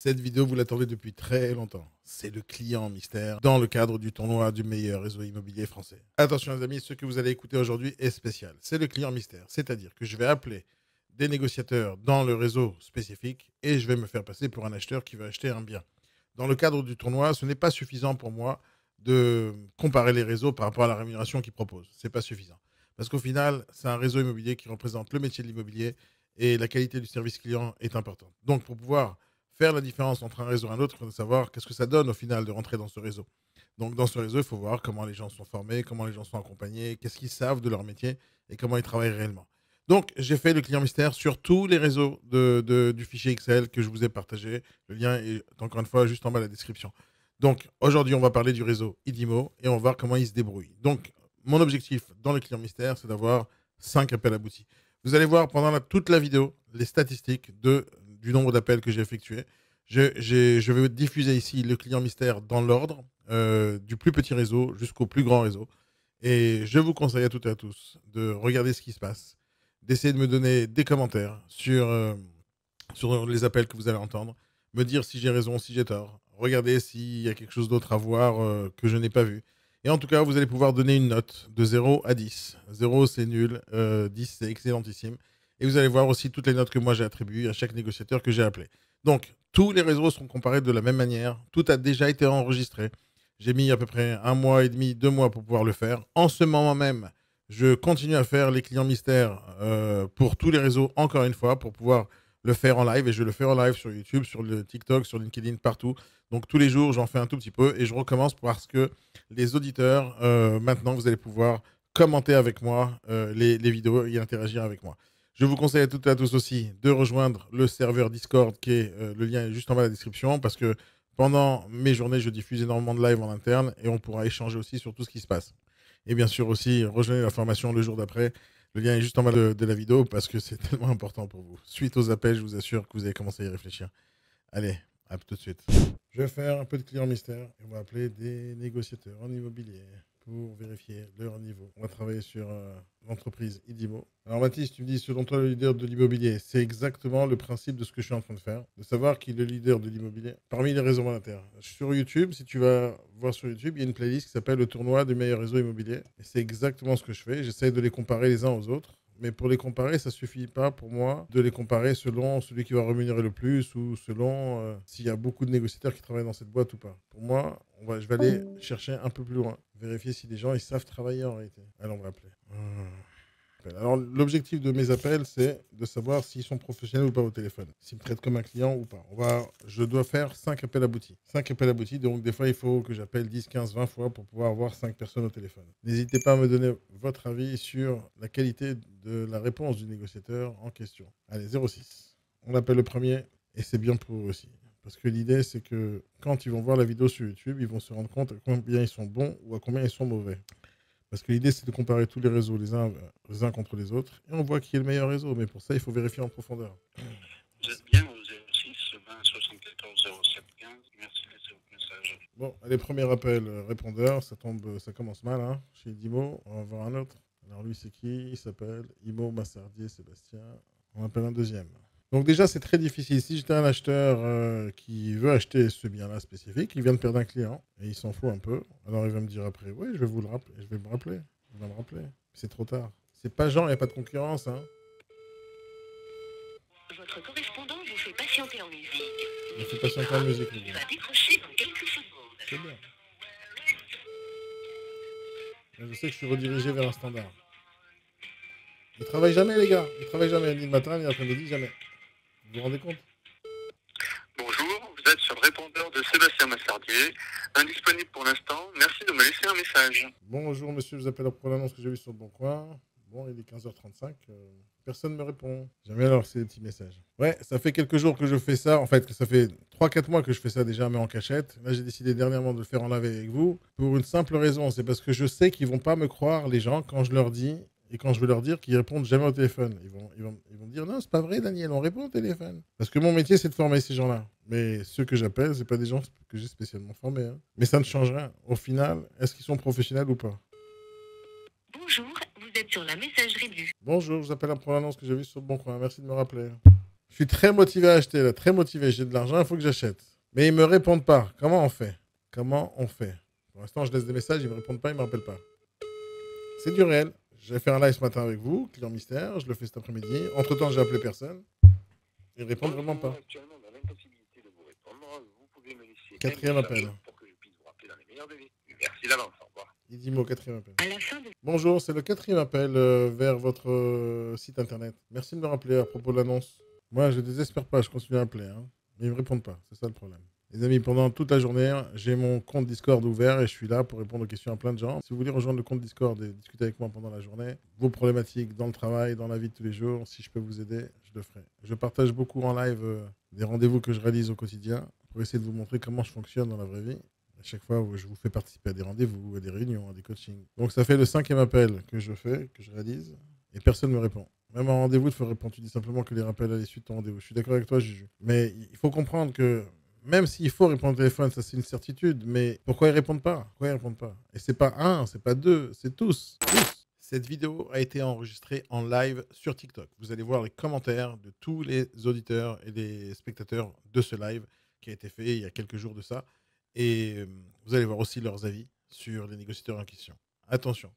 Cette vidéo, vous l'attendez depuis très longtemps. C'est le client mystère dans le cadre du tournoi du meilleur réseau immobilier français. Attention les amis, ce que vous allez écouter aujourd'hui est spécial. C'est le client mystère, c'est-à-dire que je vais appeler des négociateurs dans le réseau spécifique et je vais me faire passer pour un acheteur qui veut acheter un bien. Dans le cadre du tournoi, ce n'est pas suffisant pour moi de comparer les réseaux par rapport à la rémunération qu'ils proposent. Ce n'est pas suffisant. Parce qu'au final, c'est un réseau immobilier qui représente le métier de l'immobilier et la qualité du service client est importante. Donc, pour pouvoir faire la différence entre un réseau et un autre, il faut savoir qu'est-ce que ça donne au final de rentrer dans ce réseau. Donc, dans ce réseau, il faut voir comment les gens sont formés, comment les gens sont accompagnés, qu'est-ce qu'ils savent de leur métier et comment ils travaillent réellement. Donc, j'ai fait le client mystère sur tous les réseaux du fichier Excel que je vous ai partagé. Le lien est encore une fois juste en bas de la description. Donc, aujourd'hui, on va parler du réseau IDIMO et on va voir comment il se débrouille. Donc, mon objectif dans le client mystère, c'est d'avoir 5 appels aboutis. Vous allez voir pendant toute la vidéo les statistiques du nombre d'appels que j'ai effectués. Je vais diffuser ici le client mystère dans l'ordre, du plus petit réseau jusqu'au plus grand réseau. Et je vous conseille à toutes et à tous de regarder ce qui se passe, d'essayer de me donner des commentaires sur les appels que vous allez entendre, me dire si j'ai raison, si j'ai tort, regarder s'il y a quelque chose d'autre à voir que je n'ai pas vu. Et en tout cas, vous allez pouvoir donner une note de 0 à 10. 0, c'est nul, 10, c'est excellentissime. Et vous allez voir aussi toutes les notes que moi j'ai attribuées à chaque négociateur que j'ai appelé. Donc, tous les réseaux seront comparés de la même manière. Tout a déjà été enregistré. J'ai mis à peu près 1 mois et demi, 2 mois pour pouvoir le faire. En ce moment même, je continue à faire les clients mystères pour tous les réseaux, encore une fois, pour pouvoir le faire en live. Et je le fais en live sur YouTube, sur le TikTok, sur LinkedIn, partout. Donc tous les jours, j'en fais un tout petit peu et je recommence parce que les auditeurs, maintenant, vous allez pouvoir commenter avec moi les vidéos et interagir avec moi. Je vous conseille à toutes et à tous aussi de rejoindre le serveur Discord le lien est juste en bas de la description parce que pendant mes journées, je diffuse énormément de live en interne et on pourra échanger aussi sur tout ce qui se passe. Et bien sûr aussi, rejoignez la formation le jour d'après. Le lien est juste en bas de la vidéo parce que c'est tellement important pour vous. Suite aux appels, je vous assure que vous allez commencer à y réfléchir. Allez, à tout de suite. Je vais faire un peu de client mystère et on va appeler des négociateurs en immobilier pour vérifier leur niveau. On va travailler sur l'entreprise IDIMO. Alors Mathis, tu me dis, selon toi, le leader de l'immobilier, c'est exactement le principe de ce que je suis en train de faire, de savoir qui est le leader de l'immobilier parmi les réseaux monétaires. Sur YouTube, si tu vas voir sur YouTube, il y a une playlist qui s'appelle le tournoi du meilleur réseau immobilier. Et c'est exactement ce que je fais. J'essaie de les comparer les uns aux autres. Mais pour les comparer, ça ne suffit pas pour moi de les comparer selon celui qui va rémunérer le plus ou selon s'il y a beaucoup de négociateurs qui travaillent dans cette boîte ou pas. Pour moi, je vais aller chercher un peu plus loin, vérifier si les gens ils savent travailler en réalité. Allez, on va appeler. Alors, l'objectif de mes appels, c'est de savoir s'ils sont professionnels ou pas au téléphone, s'ils me traitent comme un client ou pas. Je dois faire 5 appels aboutis. 5 appels aboutis, donc des fois, il faut que j'appelle 10, 15, 20 fois pour pouvoir avoir 5 personnes au téléphone. N'hésitez pas à me donner votre avis sur la qualité de la réponse du négociateur en question. Allez, 06. On appelle le premier et c'est bien pour eux aussi. Parce que l'idée, c'est que quand ils vont voir la vidéo sur YouTube, ils vont se rendre compte à combien ils sont bons ou à combien ils sont mauvais. Parce que l'idée, c'est de comparer tous les réseaux les uns contre les autres. Et on voit qui est le meilleur réseau. Mais pour ça, il faut vérifier en profondeur. Vous êtes bien au 06 20 74 07 15. Merci de laisser votre message. Bon, allez, premier appel répondeur. Ça commence mal, hein, chez Dimo. On va voir un autre. Alors lui, c'est qui? Il s'appelle Imo Massardier Sébastien. On appelle un deuxième. Donc déjà, c'est très difficile. Si j'étais un acheteur qui veut acheter ce bien-là spécifique, il vient de perdre un client et il s'en fout un peu. Alors il va me dire après, oui, je vais vous le rappeler. Je vais me rappeler. Il va me rappeler. C'est trop tard. C'est pas Jean, il n'y a pas de concurrence. Hein. Votre correspondant vous fait patienter en musique. Il fait patienter en musique. Il va décrocher dans quelques secondes. C'est bien. Je sais que je suis redirigé vers un standard. Il travaille jamais, les gars. Il travaille jamais. Ni le matin, ni l'après-midi, jamais. Vous vous rendez compte? Bonjour, vous êtes sur le répondeur de Sébastien Massardier. Indisponible pour l'instant, merci de me laisser un message. Bonjour, monsieur, je vous appelle pour l'annonce que j'ai vue sur le Bon Coin. Bon, il est 15h35. Personne ne me répond. Jamais alors, c'est des petits messages. Ouais, ça fait quelques jours que je fais ça. En fait, ça fait 3-4 mois que je fais ça déjà, mais en cachette. Là, j'ai décidé dernièrement de le faire en live avec vous. Pour une simple raison, c'est parce que je sais qu'ils vont pas me croire, les gens, quand je leur dis et quand je vais leur dire qu'ils répondent jamais au téléphone. Ils vont dire non, c'est pas vrai, Daniel, on répond au téléphone. Parce que mon métier, c'est de former ces gens-là. Mais ceux que j'appelle, c'est pas des gens que j'ai spécialement formés. Hein. Mais ça ne change rien. Au final, est-ce qu'ils sont professionnels ou pas? Bonjour, vous êtes sur la messagerie du. Bonjour, je vous appelle pour l'annonce que j'ai vue sur le Bon Coin. Merci de me rappeler. Je suis très motivé à acheter, là, très motivé. J'ai de l'argent, il faut que j'achète. Mais ils me répondent pas. Comment on fait? Comment on fait? Pour l'instant, je laisse des messages, ils me répondent pas, ils me rappellent pas. C'est du réel. J'ai fait un live ce matin avec vous, client mystère. Je le fais cet après-midi. Entre-temps, j'ai appelé personne. Ils répondent vraiment pas. Actuellement dans l'impossibilité de vous répondre, vous pouvez me laisser Quatrième un message appel. pour que je puisse vous rappeler dans les meilleurs délais. Merci d'avance, au revoir. Il dit mot quatrième appel. À la fin de Bonjour, c'est le quatrième appel vers votre site internet. Merci de me rappeler à propos de l'annonce. Moi, je désespère pas, je continue à appeler. Hein. Mais ils me répondent pas, c'est ça le problème. Les amis, pendant toute la journée, j'ai mon compte Discord ouvert et je suis là pour répondre aux questions à plein de gens. Si vous voulez rejoindre le compte Discord et discuter avec moi pendant la journée, vos problématiques dans le travail, dans la vie de tous les jours, si je peux vous aider, je le ferai. Je partage beaucoup en live des rendez-vous que je réalise au quotidien pour essayer de vous montrer comment je fonctionne dans la vraie vie. À chaque fois, je vous fais participer à des rendez-vous, à des réunions, à des coachings. Donc ça fait le 5e appel que je fais, que je réalise, et personne ne me répond. Même en rendez-vous, il faut répondre. Tu dis simplement que les rappels à l'issue de ton rendez-vous. Je suis d'accord avec toi, Juju. Mais il faut comprendre que même s'il faut répondre au téléphone, ça c'est une certitude, mais pourquoi ils répondent pas? Pourquoi ils répondent pas? Et c'est pas un, c'est pas deux, c'est tous. Tous. Cette vidéo a été enregistrée en live sur TikTok. Vous allez voir les commentaires de tous les auditeurs et les spectateurs de ce live qui a été fait il y a quelques jours de ça. Et vous allez voir aussi leurs avis sur les négociateurs en question. Attention,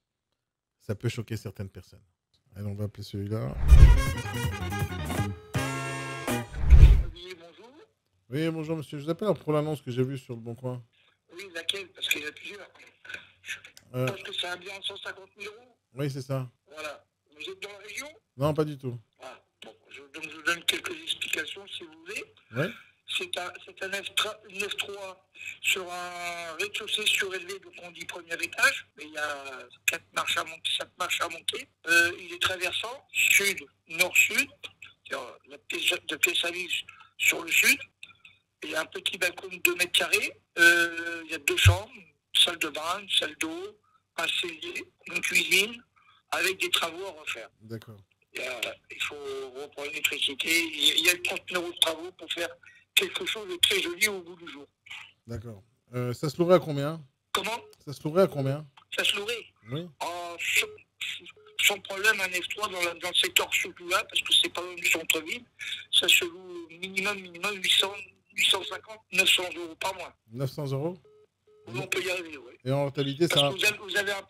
ça peut choquer certaines personnes. Allez, on va appeler celui-là. Oui, bonjour. Oui, bonjour monsieur, je vous appelle pour l'annonce que j'ai vue sur le Bon Coin. Oui, laquelle? Parce qu'il y en a plusieurs. Euh, Parce que c'est un bien de 150 000 euros. oui, c'est ça. Voilà. Vous êtes dans la région? Non, pas du tout. Ah, bon, donc je vous donne quelques explications si vous voulez. Oui. C'est un 9-3 sur un rez-de-chaussée surélevé, donc on dit premier étage, mais il y a 4 marches à monter, 5 marches à monter. Il est traversant, sud, nord-sud, de Pessalis sur le sud. Il y a un petit balcon de 2 mètres carrés. Il y a 2 chambres, une salle de bain, une salle d'eau, un cellier, une cuisine, avec des travaux à refaire. D'accord. Il faut reprendre l'électricité. Il y a 30 000 euros de travaux pour faire quelque chose de très joli au bout du jour. D'accord. Ça se louerait à combien? Comment? Ça se louerait à combien? Ça se louerait. Oui. Sans problème, un F3 dans le secteur surtout là, parce que c'est pas loin du centre-ville, ça se loue minimum 800, 850, 900 euros par mois. 900 euros? On peut y arriver, oui. Et en rentabilité, Parce ça... que vous avez un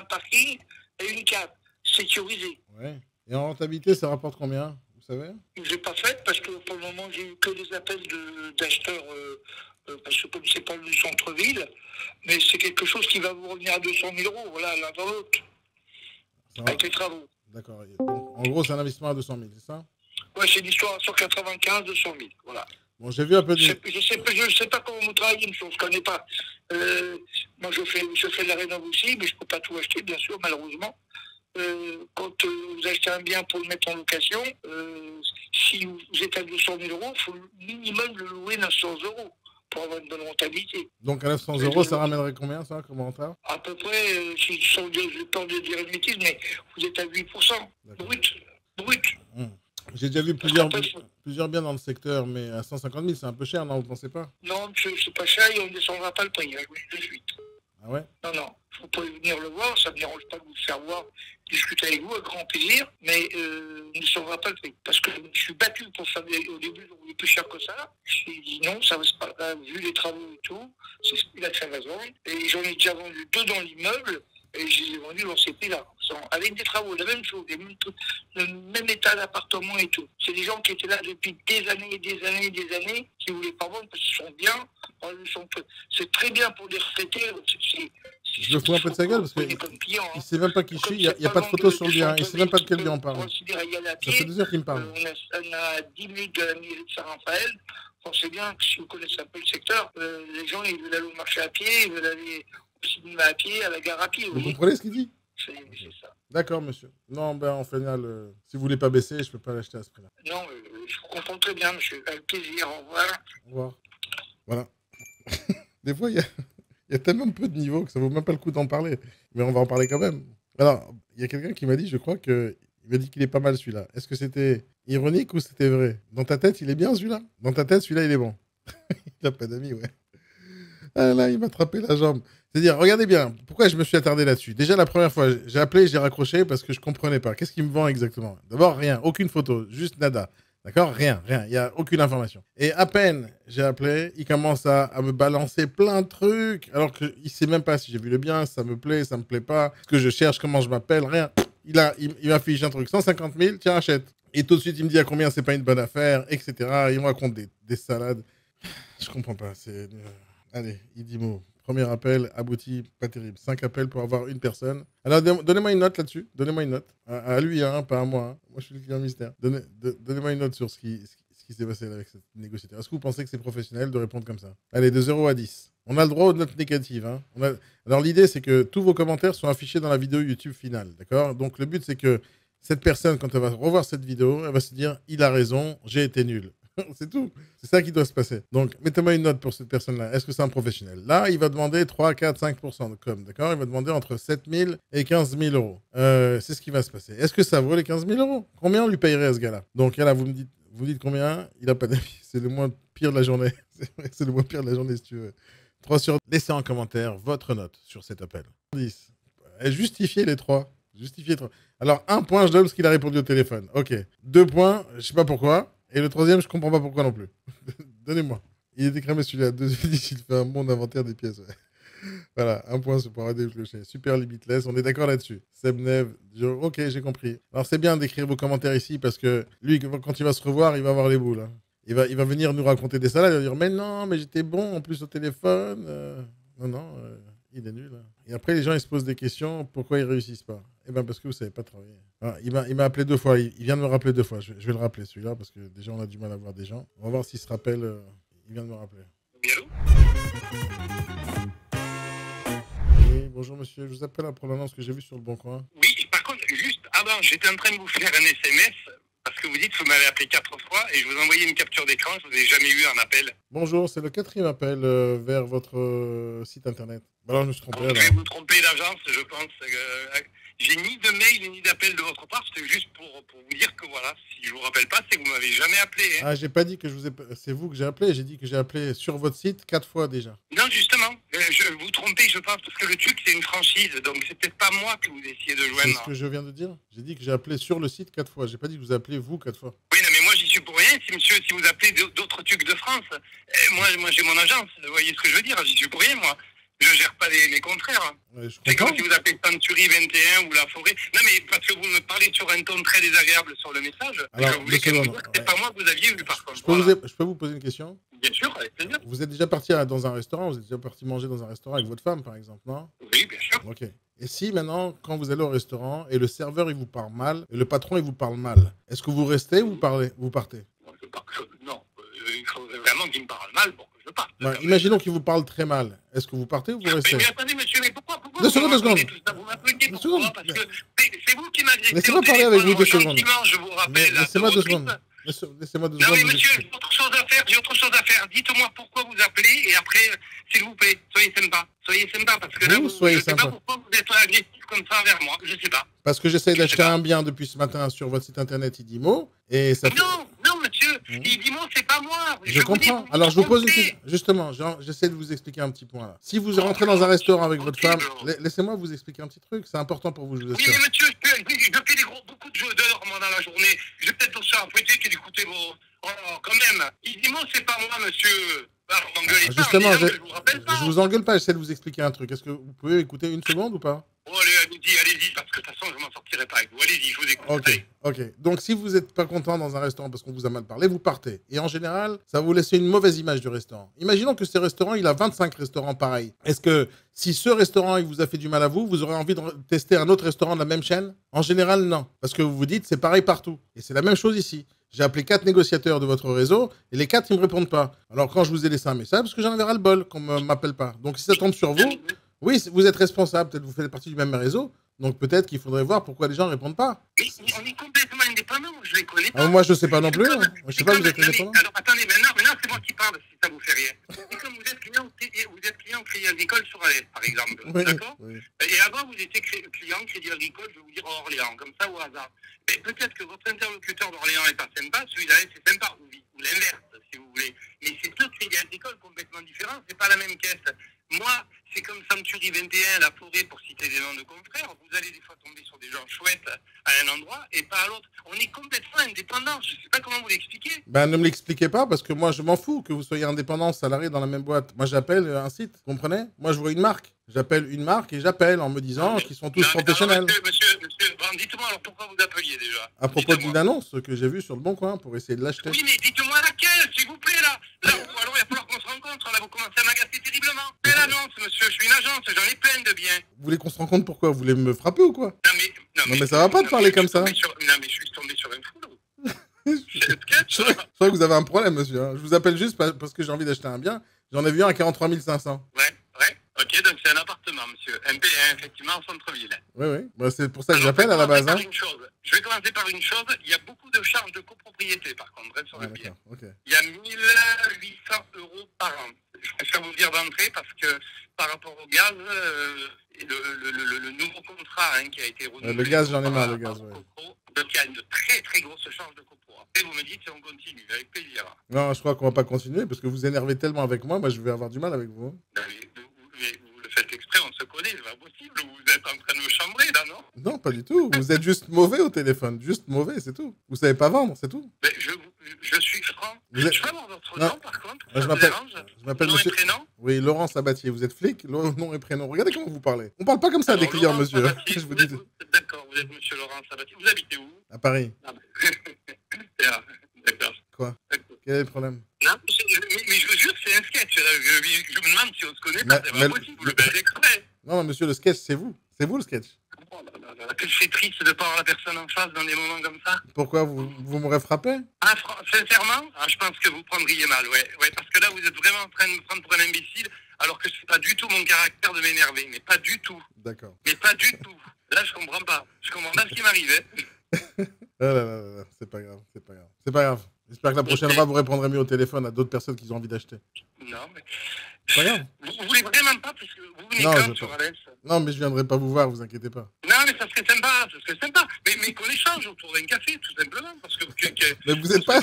parking et une cave sécurisée. Ouais. Et en rentabilité, ça rapporte combien? Vous savez? Je n'ai pas fait parce que pour le moment, j'ai eu que des appels d'acheteurs, parce que comme c'est pas le centre-ville, mais c'est quelque chose qui va vous revenir à 200 000 euros, voilà, l'un dans l'autre, avec les travaux. D'accord. Donc, en gros, c'est un investissement à 200 000, c'est ça? Ouais, c'est une histoire sur 95, 200 000, voilà. Bon, j'ai vu un peu de... Je sais pas comment vous travaillez, monsieur, on se connaît pas. Moi, je fais de la rénov aussi, mais je peux pas tout acheter, bien sûr, malheureusement. Quand vous achetez un bien pour le mettre en location, si vous êtes à 200 000 euros, il faut minimum le louer 900 euros pour avoir une bonne rentabilité. Donc à 900 euros, ça ramènerait combien, ça, comme rentable? À peu près, si je n'ai peur de dire une bêtise, mais vous êtes à 8%. Brut. J'ai déjà vu plusieurs biens dans le secteur, mais à 150 000, c'est un peu cher, non? Vous pensez pas? Non, monsieur, c'est pas cher et on ne descendra pas le prix, je vous le dis de suite. Ah ouais? Non, vous pouvez venir le voir, ça ne me dérange pas de vous faire voir, discuter avec vous, avec grand plaisir, mais on ne sauvera pas le prix. Parce que je suis battu pour ça, au début, je voulais plus cher que ça. Je me dit non, ça va pas, vu les travaux et tout, c'est ce qu'il a très raison. Et j'en ai déjà vendu 2 dans l'immeuble, et je les ai vendus dans ces prix-là. Avec des travaux, la même chose, le même état d'appartement et tout. C'est des gens qui étaient là depuis des années et des années et des années, qui ne voulaient pas vendre parce qu'ils sont bien. C'est très bien pour les retraités. Je le fous un peu de sa gueule parce qu'il ne sait même pas qui je suis, il n'y a pas de photo sur le bien, il ne sait même pas de quel bien on parle. Ça fait 2 heures qu'il me parle. On a 10 minutes de la mairie de Saint-Raphaël. On sait bien que si vous connaissez un peu le secteur, les gens ils veulent aller au marché à pied, ils veulent aller au cinéma à pied, à la gare à pied. Vous comprenez ce qu'il dit? C'est ça. D'accord, monsieur. Non, ben en final, si vous voulez pas baisser, je peux pas l'acheter à ce prix-là. Non, je vous comprends très bien, monsieur. Avec plaisir, au revoir. Au revoir. Voilà. Des fois, il y a tellement peu de niveau que ça vaut même pas le coup d'en parler. Mais on va en parler quand même. Alors, il y a quelqu'un qui m'a dit, je crois que il m'a dit qu'il est pas mal celui-là. Est-ce que c'était ironique ou c'était vrai? Dans ta tête, il est bien celui-là? Dans ta tête, celui-là, il est bon. Il a pas d'amis, ouais. Ah là, il m'a attrapé la jambe. C'est-à-dire, regardez bien, pourquoi je me suis attardé là-dessus. Déjà, la première fois, j'ai appelé, j'ai raccroché parce que je comprenais pas. Qu'est-ce qu'il me vend exactement? D'abord, rien, aucune photo, juste nada. D'accord? Rien, rien. Il n'y a aucune information. Et à peine j'ai appelé, il commence à me balancer plein de trucs, alors qu'il ne sait même pas si j'ai vu le bien, si ça me plaît, ça me plaît pas, ce que je cherche, comment je m'appelle, rien. Il m'affiche un truc, 150 000, tiens, achète. Et tout de suite, il me dit à combien c'est pas une bonne affaire, etc. Il me raconte des salades. Je comprends pas. Allez, il dit mot. Premier appel, abouti, pas terrible. 5 appels pour avoir une personne. Alors, donnez-moi une note là-dessus. Donnez-moi une note. À lui, hein, pas à moi. Hein. Moi, je suis le client mystère. Donnez-moi une note sur ce qui s'est passé là avec cette négociateur. Est-ce que vous pensez que c'est professionnel de répondre comme ça? Allez, de 0 à 10. On a le droit aux notes négatives. Hein. Alors, l'idée, c'est que tous vos commentaires sont affichés dans la vidéo YouTube finale. D'accord? Donc, le but, c'est que cette personne, quand elle va revoir cette vidéo, elle va se dire, il a raison, j'ai été nul. C'est tout. C'est ça qui doit se passer. Donc, mettez-moi une note pour cette personne-là. Est-ce que c'est un professionnel? Là, il va demander 3, 4, 5% de com. D'accord? Il va demander entre 7 000 et 15 000 euros. C'est ce qui va se passer. Est-ce que ça vaut les 15 000 euros? Combien on lui payerait à ce gars-là? Donc, là, vous dites combien? Il n'a pas d'avis. C'est le moins pire de la journée. C'est le moins pire de la journée, si tu veux. 3 sur... Laissez en commentaire votre note sur cet appel. 10. Justifiez les 3. Justifiez 3. Alors, 1 point, je donne parce qu'il a répondu au téléphone. OK. 2 points, je sais pas pourquoi. Et le 3e, je comprends pas pourquoi non plus. Donnez-moi. Il était cramé celui-là. 2, il fait un bon inventaire des pièces. Ouais. Voilà, 1 point pour arrêter le clocher. Super limitless, on est d'accord là-dessus. Sebnev, ok, j'ai compris. Alors c'est bien d'écrire vos commentaires ici parce que lui, quand il va se revoir, il va avoir les boules. Hein. Il va venir nous raconter des salades. Il va dire mais non, mais j'étais bon en plus au téléphone. Non, il est nul. Hein. Et après, les gens ils se posent des questions. Pourquoi ils réussissent pas? Eh bien, parce que vous savez pas travailler. Alors, il m'a appelé 2 fois. Il vient de me rappeler 2 fois. Je vais le rappeler celui-là parce que déjà on a du mal à voir des gens. On va voir s'il se rappelle. Il vient de me rappeler. Oui, allô? Oui, bonjour monsieur. Je vous appelle pour l'annonce que j'ai vue sur le Bon Coin. Oui, par contre, juste avant, j'étais en train de vous faire un SMS parce que vous dites que vous m'avez appelé 4 fois et je vous ai envoyé une capture d'écran. Je vous ai jamais eu un appel. Bonjour, c'est le 4e appel vers votre site internet. Alors, je me suis trompé. Vous devez vous tromper d'agence, je pense. J'ai ni de mail ni d'appel de votre part. C'était juste pour vous dire que voilà, si je vous rappelle pas, c'est que vous m'avez jamais appelé. Hein. Ah, j'ai pas dit que c'est vous que j'ai appelé. J'ai dit que j'ai appelé sur votre site 4 fois déjà. Non, justement. Je vous trompez, je pense, parce que le truc, c'est une franchise. Donc, c'est peut-être pas moi que vous essayez de C'est joindre. ce que je viens de dire. J'ai dit que j'ai appelé sur le site 4 fois. J'ai pas dit que vous appelez vous 4 fois. Oui, non, mais moi, j'y suis pour rien. Si monsieur, si vous appelez d'autres trucs de France, moi, j'ai mon agence. Vous voyez ce que je veux dire? J'y suis pour rien, moi. Je gère pas mes confrères. Ouais, je C'est comprends. comme si vous appelez Century 21 ou La Forêt. Non, mais parce que vous me parlez sur un ton très désagréable sur le message. Alors, je voulais deux quand même vous secondes. dire que c'est pas moi que vous aviez eu, par contre. Je peux vous poser une question? Bien sûr, avec plaisir. Vous êtes déjà parti dans un restaurant? Vous êtes déjà parti manger dans un restaurant avec votre femme, par exemple, non? Oui, bien sûr. Ok. Et si maintenant, quand vous allez au restaurant et le serveur il vous parle mal et le patron il vous parle mal, est-ce que vous restez ou vous partez? Non, il faut vraiment qu'il me parle mal pour que je parte. Ouais, imaginons qu'il vous parle très mal. Est-ce que vous partez ou vous restez? Mais attendez, monsieur, mais pourquoi Deux secondes, deux secondes. Vous m'appelez Deux pourquoi? secondes. Parce que c'est vous qui m'agressez. Laissez-moi parler avec vous 2 secondes. Je vous rappelle. Laissez-moi 2 secondes. Laissez-moi 2 Non, secondes. mais monsieur, j'ai autre chose à faire. Dites-moi pourquoi vous appelez et après, s'il vous plaît, soyez sympa. Soyez sympa parce que là, Soyez je sais pas sympa. pourquoi vous êtes agressif comme ça envers moi. Je sais pas. Parce que j'essaie d'acheter un bien depuis ce matin sur votre site internet Idimo et ça fait... Non, monsieur. Idimo, c'est pas moi. Je comprends. Alors, je vous pose une question. Justement, j'essaie de vous expliquer un petit point là. Si vous rentrez dans un restaurant avec votre femme, laissez-moi vous expliquer un petit truc. C'est important pour vous, je vous Oui, assure. mais monsieur, je fais beaucoup de jeux d'heures moi, dans la journée. Je vais peut-être aussi en fouetter que d'écouter vos... Oh, quand même. Idimo, c'est pas moi, monsieur. Alors, m'engueulez pas, Justement, je vous rappelle pas. je vous engueule pas, j'essaie de vous expliquer un truc. Est-ce que vous pouvez écouter une seconde ou pas? Oh, allez-y, parce que de toute façon, je m'en sortirai pas avec vous. Allez-y, je vous écoute. Allez. Ok. Donc, si vous n'êtes pas content dans un restaurant parce qu'on vous a mal parlé, vous partez. Et en général, ça va vous laisser une mauvaise image du restaurant. Imaginons que ce restaurant, il a 25 restaurants pareils. Est-ce que si ce restaurant, il vous a fait du mal à vous, vous aurez envie de tester un autre restaurant de la même chaîne? En général, non. Parce que vous vous dites, c'est pareil partout. Et c'est la même chose ici. J'ai appelé 4 négociateurs de votre réseau et les 4, ils ne me répondent pas. Alors, quand je vous ai laissé un message, parce que j'en avais ras le bol qu'on ne m'appelle pas. Donc, si ça tombe sur vous, oui, vous êtes responsable. Peut-être que vous faites partie du même réseau. Donc, peut-être qu'il faudrait voir pourquoi les gens ne répondent pas. Mais on est complètement indépendants, je les connais pas. Moi, je ne sais pas non plus. Hein. Je ne sais pas, vous êtes indépendant. Alors, attendez, maintenant, c'est moi qui parle, si ça vous fait rien. C'est comme vous êtes client Crédit Agricole sur Alès, par exemple. Oui, D'accord? oui. Et avant, vous étiez client Crédit Agricole, je vais vous dire, à Orléans, comme ça, au hasard. Mais peut-être que votre interlocuteur d'Orléans n'est pas sympa, celui d'Alès est sympa, ou l'inverse, si vous voulez. Mais c'est deux Crédits Agricoles complètement différents, c'est pas la même caisse. Moi, c'est comme Century 21, La Forêt, pour citer des noms de confrères. Vous allez des fois tomber sur des gens chouettes à un endroit et pas à l'autre. On est complètement indépendants. Je ne sais pas comment vous l'expliquer. Ben, ne me l'expliquez pas parce que moi, je m'en fous que vous soyez indépendant, salarié dans la même boîte. Moi, j'appelle un site, vous comprenez? Moi, je vois une marque. J'appelle une marque et j'appelle en me disant qu'ils sont tous professionnels. Monsieur, bon, dites-moi alors pourquoi vous appeliez déjà? À propos d'une annonce que j'ai vue sur le Bon Coin pour essayer de l'acheter. Oui, mais dites-moi laquelle, s'il vous plaît, là. Ou alors il va falloir qu'on se rencontre. Là, vous commencez à m'agacer terriblement. Quelle annonce, monsieur? Je suis une agence, j'en ai plein de biens. Vous voulez qu'on se rencontre pourquoi? Vous voulez me frapper ou quoi? Non, mais ça va pas de parler comme ça. Non, mais je suis tombé sur une foule. Je crois que vous avez un problème, monsieur. Je vous appelle juste parce que j'ai envie d'acheter un bien. J'en ai vu un à 43 500. Ouais. Ok, donc c'est un appartement, monsieur. MP1, effectivement, en centre-ville. Oui. Bah, c'est pour ça que j'appelle à la base. Je vais commencer par une chose. Il y a beaucoup de charges de copropriété, par contre, sur le bien. Okay. Il y a 1800 € par an. Je préfère vous dire d'entrée parce que par rapport au gaz, le nouveau contrat qui a été renouvelé... Le gaz, j'en ai marre, le gaz, Donc il y a une très très grosse charge de copro. Après, vous me dites si on continue, avec plaisir. Non, je crois qu'on va pas continuer parce que vous énervez tellement avec moi, je vais avoir du mal avec vous. Non, mais vous le faites exprès, on se connaît, c'est pas possible. Vous êtes en train de me chambrer, là, non? Non, pas du tout. Vous êtes juste mauvais au téléphone. Juste mauvais, c'est tout. Vous savez pas vendre, c'est tout. Mais je suis franc. Je peux avoir votre nom, par contre? Je m'appelle nom monsieur... et prénom? Oui, Laurent Sabatier. Vous êtes flic? Nom et prénom. Regardez comment vous parlez. On parle pas comme ça à des clients, Laurent monsieur. Sabatier, Je vous dis... D'accord, vous êtes monsieur Laurent Sabatier. Vous habitez où? À Paris. D'accord. Quoi? Quel est le problème? Non, mais je vous jure, c'est un sketch. Je me demande si on se connaît pas. C'est pas possible. Vous le faites exprès. Non, monsieur, le sketch, c'est vous. C'est vous le sketch. Oh là là, que c'est triste de ne pas avoir la personne en face dans des moments comme ça. Pourquoi vous m'aurez frappé? Sincèrement, je pense que vous prendriez mal, ouais, parce que là, vous êtes vraiment en train de me prendre pour un imbécile, alors que c'est pas du tout mon caractère de m'énerver, mais pas du tout. D'accord. Mais pas du tout. Là, je comprends pas. Je comprends pas ce qui m'arrive. Ah là, c'est pas grave. C'est pas grave. J'espère que la prochaine fois, vous répondrez mieux au téléphone à d'autres personnes qui ont envie d'acheter. Non, mais... C'est pas grave. Vous voulez vraiment pas, parce que vous venez quand sur Alès? Non, mais je viendrai pas vous voir, vous inquiétez pas. Non, mais ça serait sympa. Mais qu'on échange autour d'un café, tout simplement, parce que... Mais vous êtes pas...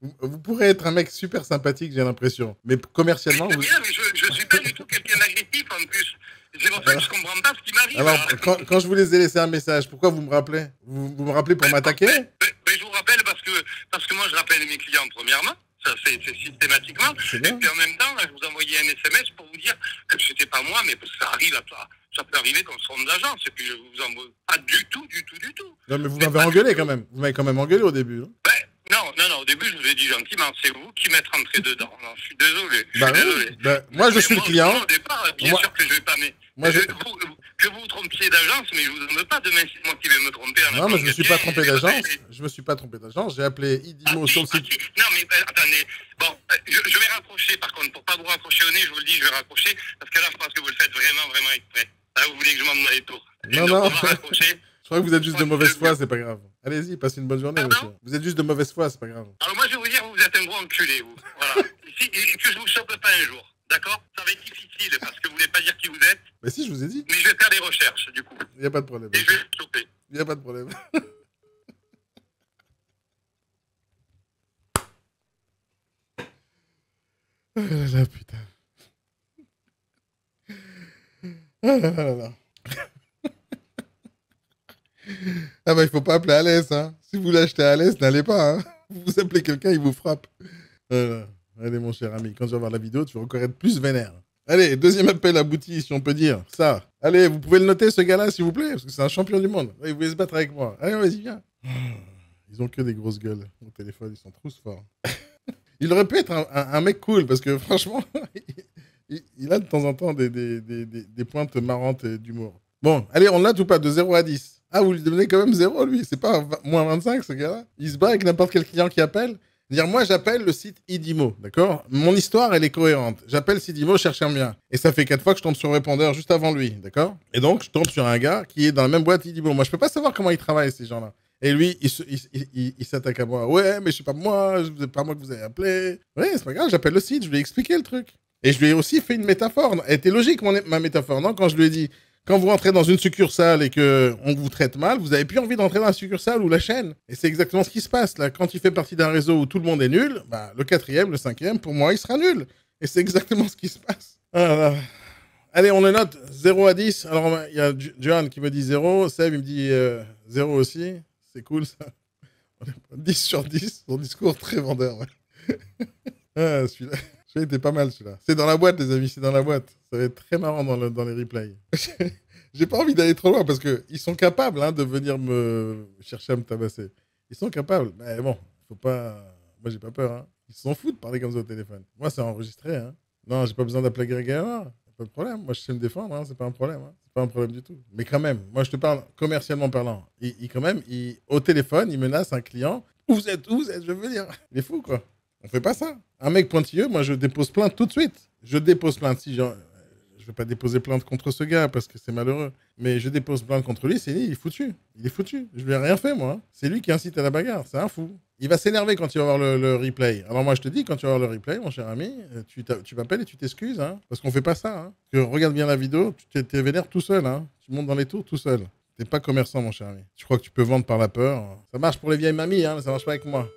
Vous pourrez être un mec super sympathique, j'ai l'impression. Mais commercialement... Mais bien, mais je suis pas du tout quelqu'un d'agressif, en plus. C'est pour ça que je comprends pas ce qui m'arrive. Alors, quand je vous les ai laissé un message, pourquoi vous me rappelez? Vous me rappelez pour m'attaquer? Mais je vous rappelle parce que moi, je rappelle mes clients, premièrement. Ça, c'est systématiquement. Et puis en même temps, là, je vous envoyais un SMS pour vous dire que c'était pas moi, mais ça arrive ça peut arriver comme son d'agence. Et puis je vous envoie pas du tout. Non, mais vous m'avez engueulé quand même. Vous m'avez quand même engueulé au début. Non, au début, je vous ai dit gentiment, c'est vous qui m'êtes rentré dedans. Non, je suis désolé. Moi, je suis le client. Au départ, bien sûr que je vais pas... Que vous vous trompiez d'agence, mais je vous en veux pas demain, c'est moi qui vais me tromper. Non, mais je me suis pas trompé d'agence. Je me suis pas trompé d'agence. J'ai appelé Idimo sur le site. Non, mais attendez. Bon, je vais raccrocher, par contre. Pour pas vous raccrocher au nez, je vous le dis, je vais raccrocher. Parce que là, je pense que vous le faites vraiment exprès. Là, vous voulez que je m'en aille tour. Non. Je crois que vous êtes juste de mauvaise foi, c'est pas grave. Allez-y, passez une bonne journée, monsieur. Vous êtes juste de mauvaise foi, c'est pas grave. Alors moi, je vais vous dire, vous êtes un gros enculé, vous. Voilà. Et que je vous chope pas un jour. D'accord? Ça va être difficile parce que vous voulez pas dire qui vous êtes. Mais si, je vous ai dit. Mais je vais faire des recherches, du coup. Il n'y a pas de problème. Et je vais vous choper. Il n'y a pas de problème. Oh là là, putain. Oh là là. Ah bah il faut pas appeler Alès, hein. Si vous l'achetez à Alès, n'allez pas, hein. Vous appelez quelqu'un, il vous frappe. Voilà. Allez mon cher ami, quand tu vas voir la vidéo, tu vas encore être plus vénère. Allez, deuxième appel abouti, si on peut dire. Ça. Allez, vous pouvez le noter ce gars-là, s'il vous plaît, parce que c'est un champion du monde. Allez, vous voulez se battre avec moi. Allez, vas-y, viens. Ils ont que des grosses gueules au téléphone, ils sont tous forts. Il aurait pu être un mec cool, parce que franchement, il a de temps en temps des pointes marrantes d'humour. Bon, allez, on note ou pas de 0 à 10? Ah, vous lui donnez quand même 0, lui. C'est pas moins 25, ce gars-là. Il se bat avec n'importe quel client qui appelle. Dire, moi, j'appelle le site Idimo, d'accord? Mon histoire, elle est cohérente. J'appelle Idimo, cherche un bien. Et ça fait 4 fois que je tombe sur le répondeur juste avant lui, d'accord? Et donc, je tombe sur un gars qui est dans la même boîte Idimo. Moi, je peux pas savoir comment ils travaillent, ces gens-là. Et lui, il s'attaque à moi. Ouais, mais c'est pas moi, c'est pas moi que vous avez appelé. Ouais, c'est pas grave, j'appelle le site, je lui ai expliqué le truc. Et je lui ai aussi fait une métaphore. Elle était logique, ma métaphore, non? Quand je lui ai dit, quand vous rentrez dans une succursale et qu'on vous traite mal, vous avez plus envie d'entrer dans la succursale ou la chaîne. Et c'est exactement ce qui se passe, là. Quand il fait partie d'un réseau où tout le monde est nul, bah, le 4e, le 5e, pour moi, il sera nul. Et c'est exactement ce qui se passe. Voilà. Allez, on le note 0 à 10. Alors, il y a Johan qui me dit 0. Seb, il me dit 0 aussi. C'est cool ça. On est 10 sur 10. Son discours très vendeur. Ouais. Ah, celui-là était pas mal celui-là. C'est dans la boîte, les amis, c'est dans la boîte. Ça va être très marrant dans les replays. J'ai pas envie d'aller trop loin parce qu'ils sont capables hein, de venir me chercher à me tabasser. Ils sont capables. Mais bon, faut pas. Moi, j'ai pas peur. Hein. Ils s'en foutent de parler comme ça au téléphone. Moi, c'est enregistré. Hein. Non, j'ai pas besoin d'appeler Grégoire. Pas de problème. Moi, je sais me défendre. Hein. C'est pas un problème. Hein. C'est pas un problème du tout. Mais quand même, moi, je te parle commercialement parlant. Quand même, au téléphone, il menace un client. Où vous êtes? Où vous êtes? Je veux dire. Il est fou, quoi. On fait pas ça. Un mec pointilleux, moi, je dépose plainte tout de suite. Je dépose plainte. Si genre, je vais pas déposer plainte contre ce gars parce que c'est malheureux. Mais je dépose plainte contre lui, il est foutu. Il est foutu. Je lui ai rien fait, moi. C'est lui qui incite à la bagarre. C'est un fou. Il va s'énerver quand il va voir le replay. Alors moi, je te dis, quand tu vas voir le replay, mon cher ami, tu m'appelles et tu t'excuses. Hein, parce qu'on fait pas ça. Hein. Regarde bien la vidéo, tu t'es vénère tout seul. Hein. Tu montes dans les tours tout seul. T'es pas commerçant, mon cher ami. Tu crois que tu peux vendre par la peur. Ça marche pour les vieilles mamies, hein, mais ça marche pas avec moi.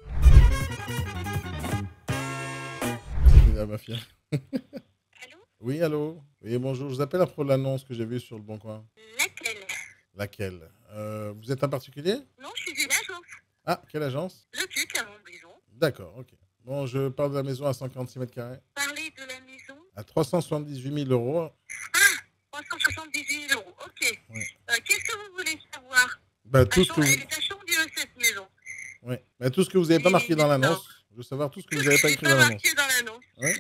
Ma fille. Allô? Oui, allô. Oui, bonjour. Je vous appelle à propos de l'annonce que j'ai vue sur le Bon Coin. Laquelle? Laquelle vous êtes un particulier? Non, je suis une agence. Ah, quelle agence? Le Tuc à Montbrison. D'accord, ok. Bon, je parle de la maison à 146 mètres carrés. Parlez de la maison. À 378 000 euros. Ah, 378 000 euros, ok. Oui. Qu'est-ce que vous voulez savoir? Bah, tout ce que vous... Elle est à Chandieu, cette maison. Oui. Bah, tout ce que vous n'avez pas marqué dans l'annonce. Je veux savoir tout ce que vous n'avez pas écrit dans l'annonce. marqué dans l'annonce. Oui.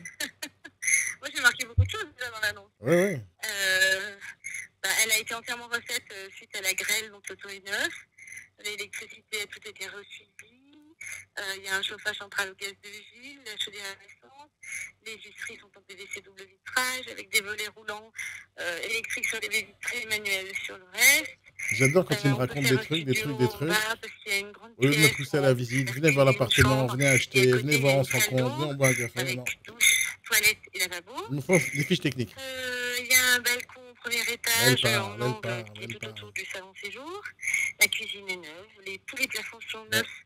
Moi, j'ai marqué beaucoup de choses déjà dans l'annonce. Oui, oui. Elle a été entièrement refaite suite à la grêle, donc le toit est neuf. L'électricité a tout été resuivi. Il y a un chauffage central au gaz de vigile, la chaudière à essence. Les viseries sont en PVC double vitrage avec des volets roulants électriques sur les baies vitrées et manuels sur le reste. J'adore quand il me raconte des trucs. Au lieu de me pousser à la visite, venez voir l'appartement, venez acheter, venez voir, on s'en compte, venez, on boit un café. Avec Non. douche, toilette et lavabo. Il me faut des fiches techniques. Il y a un balcon au premier étage en angle qui est tout autour du salon séjour. La cuisine est neuve, tous les plafonds sont neufs.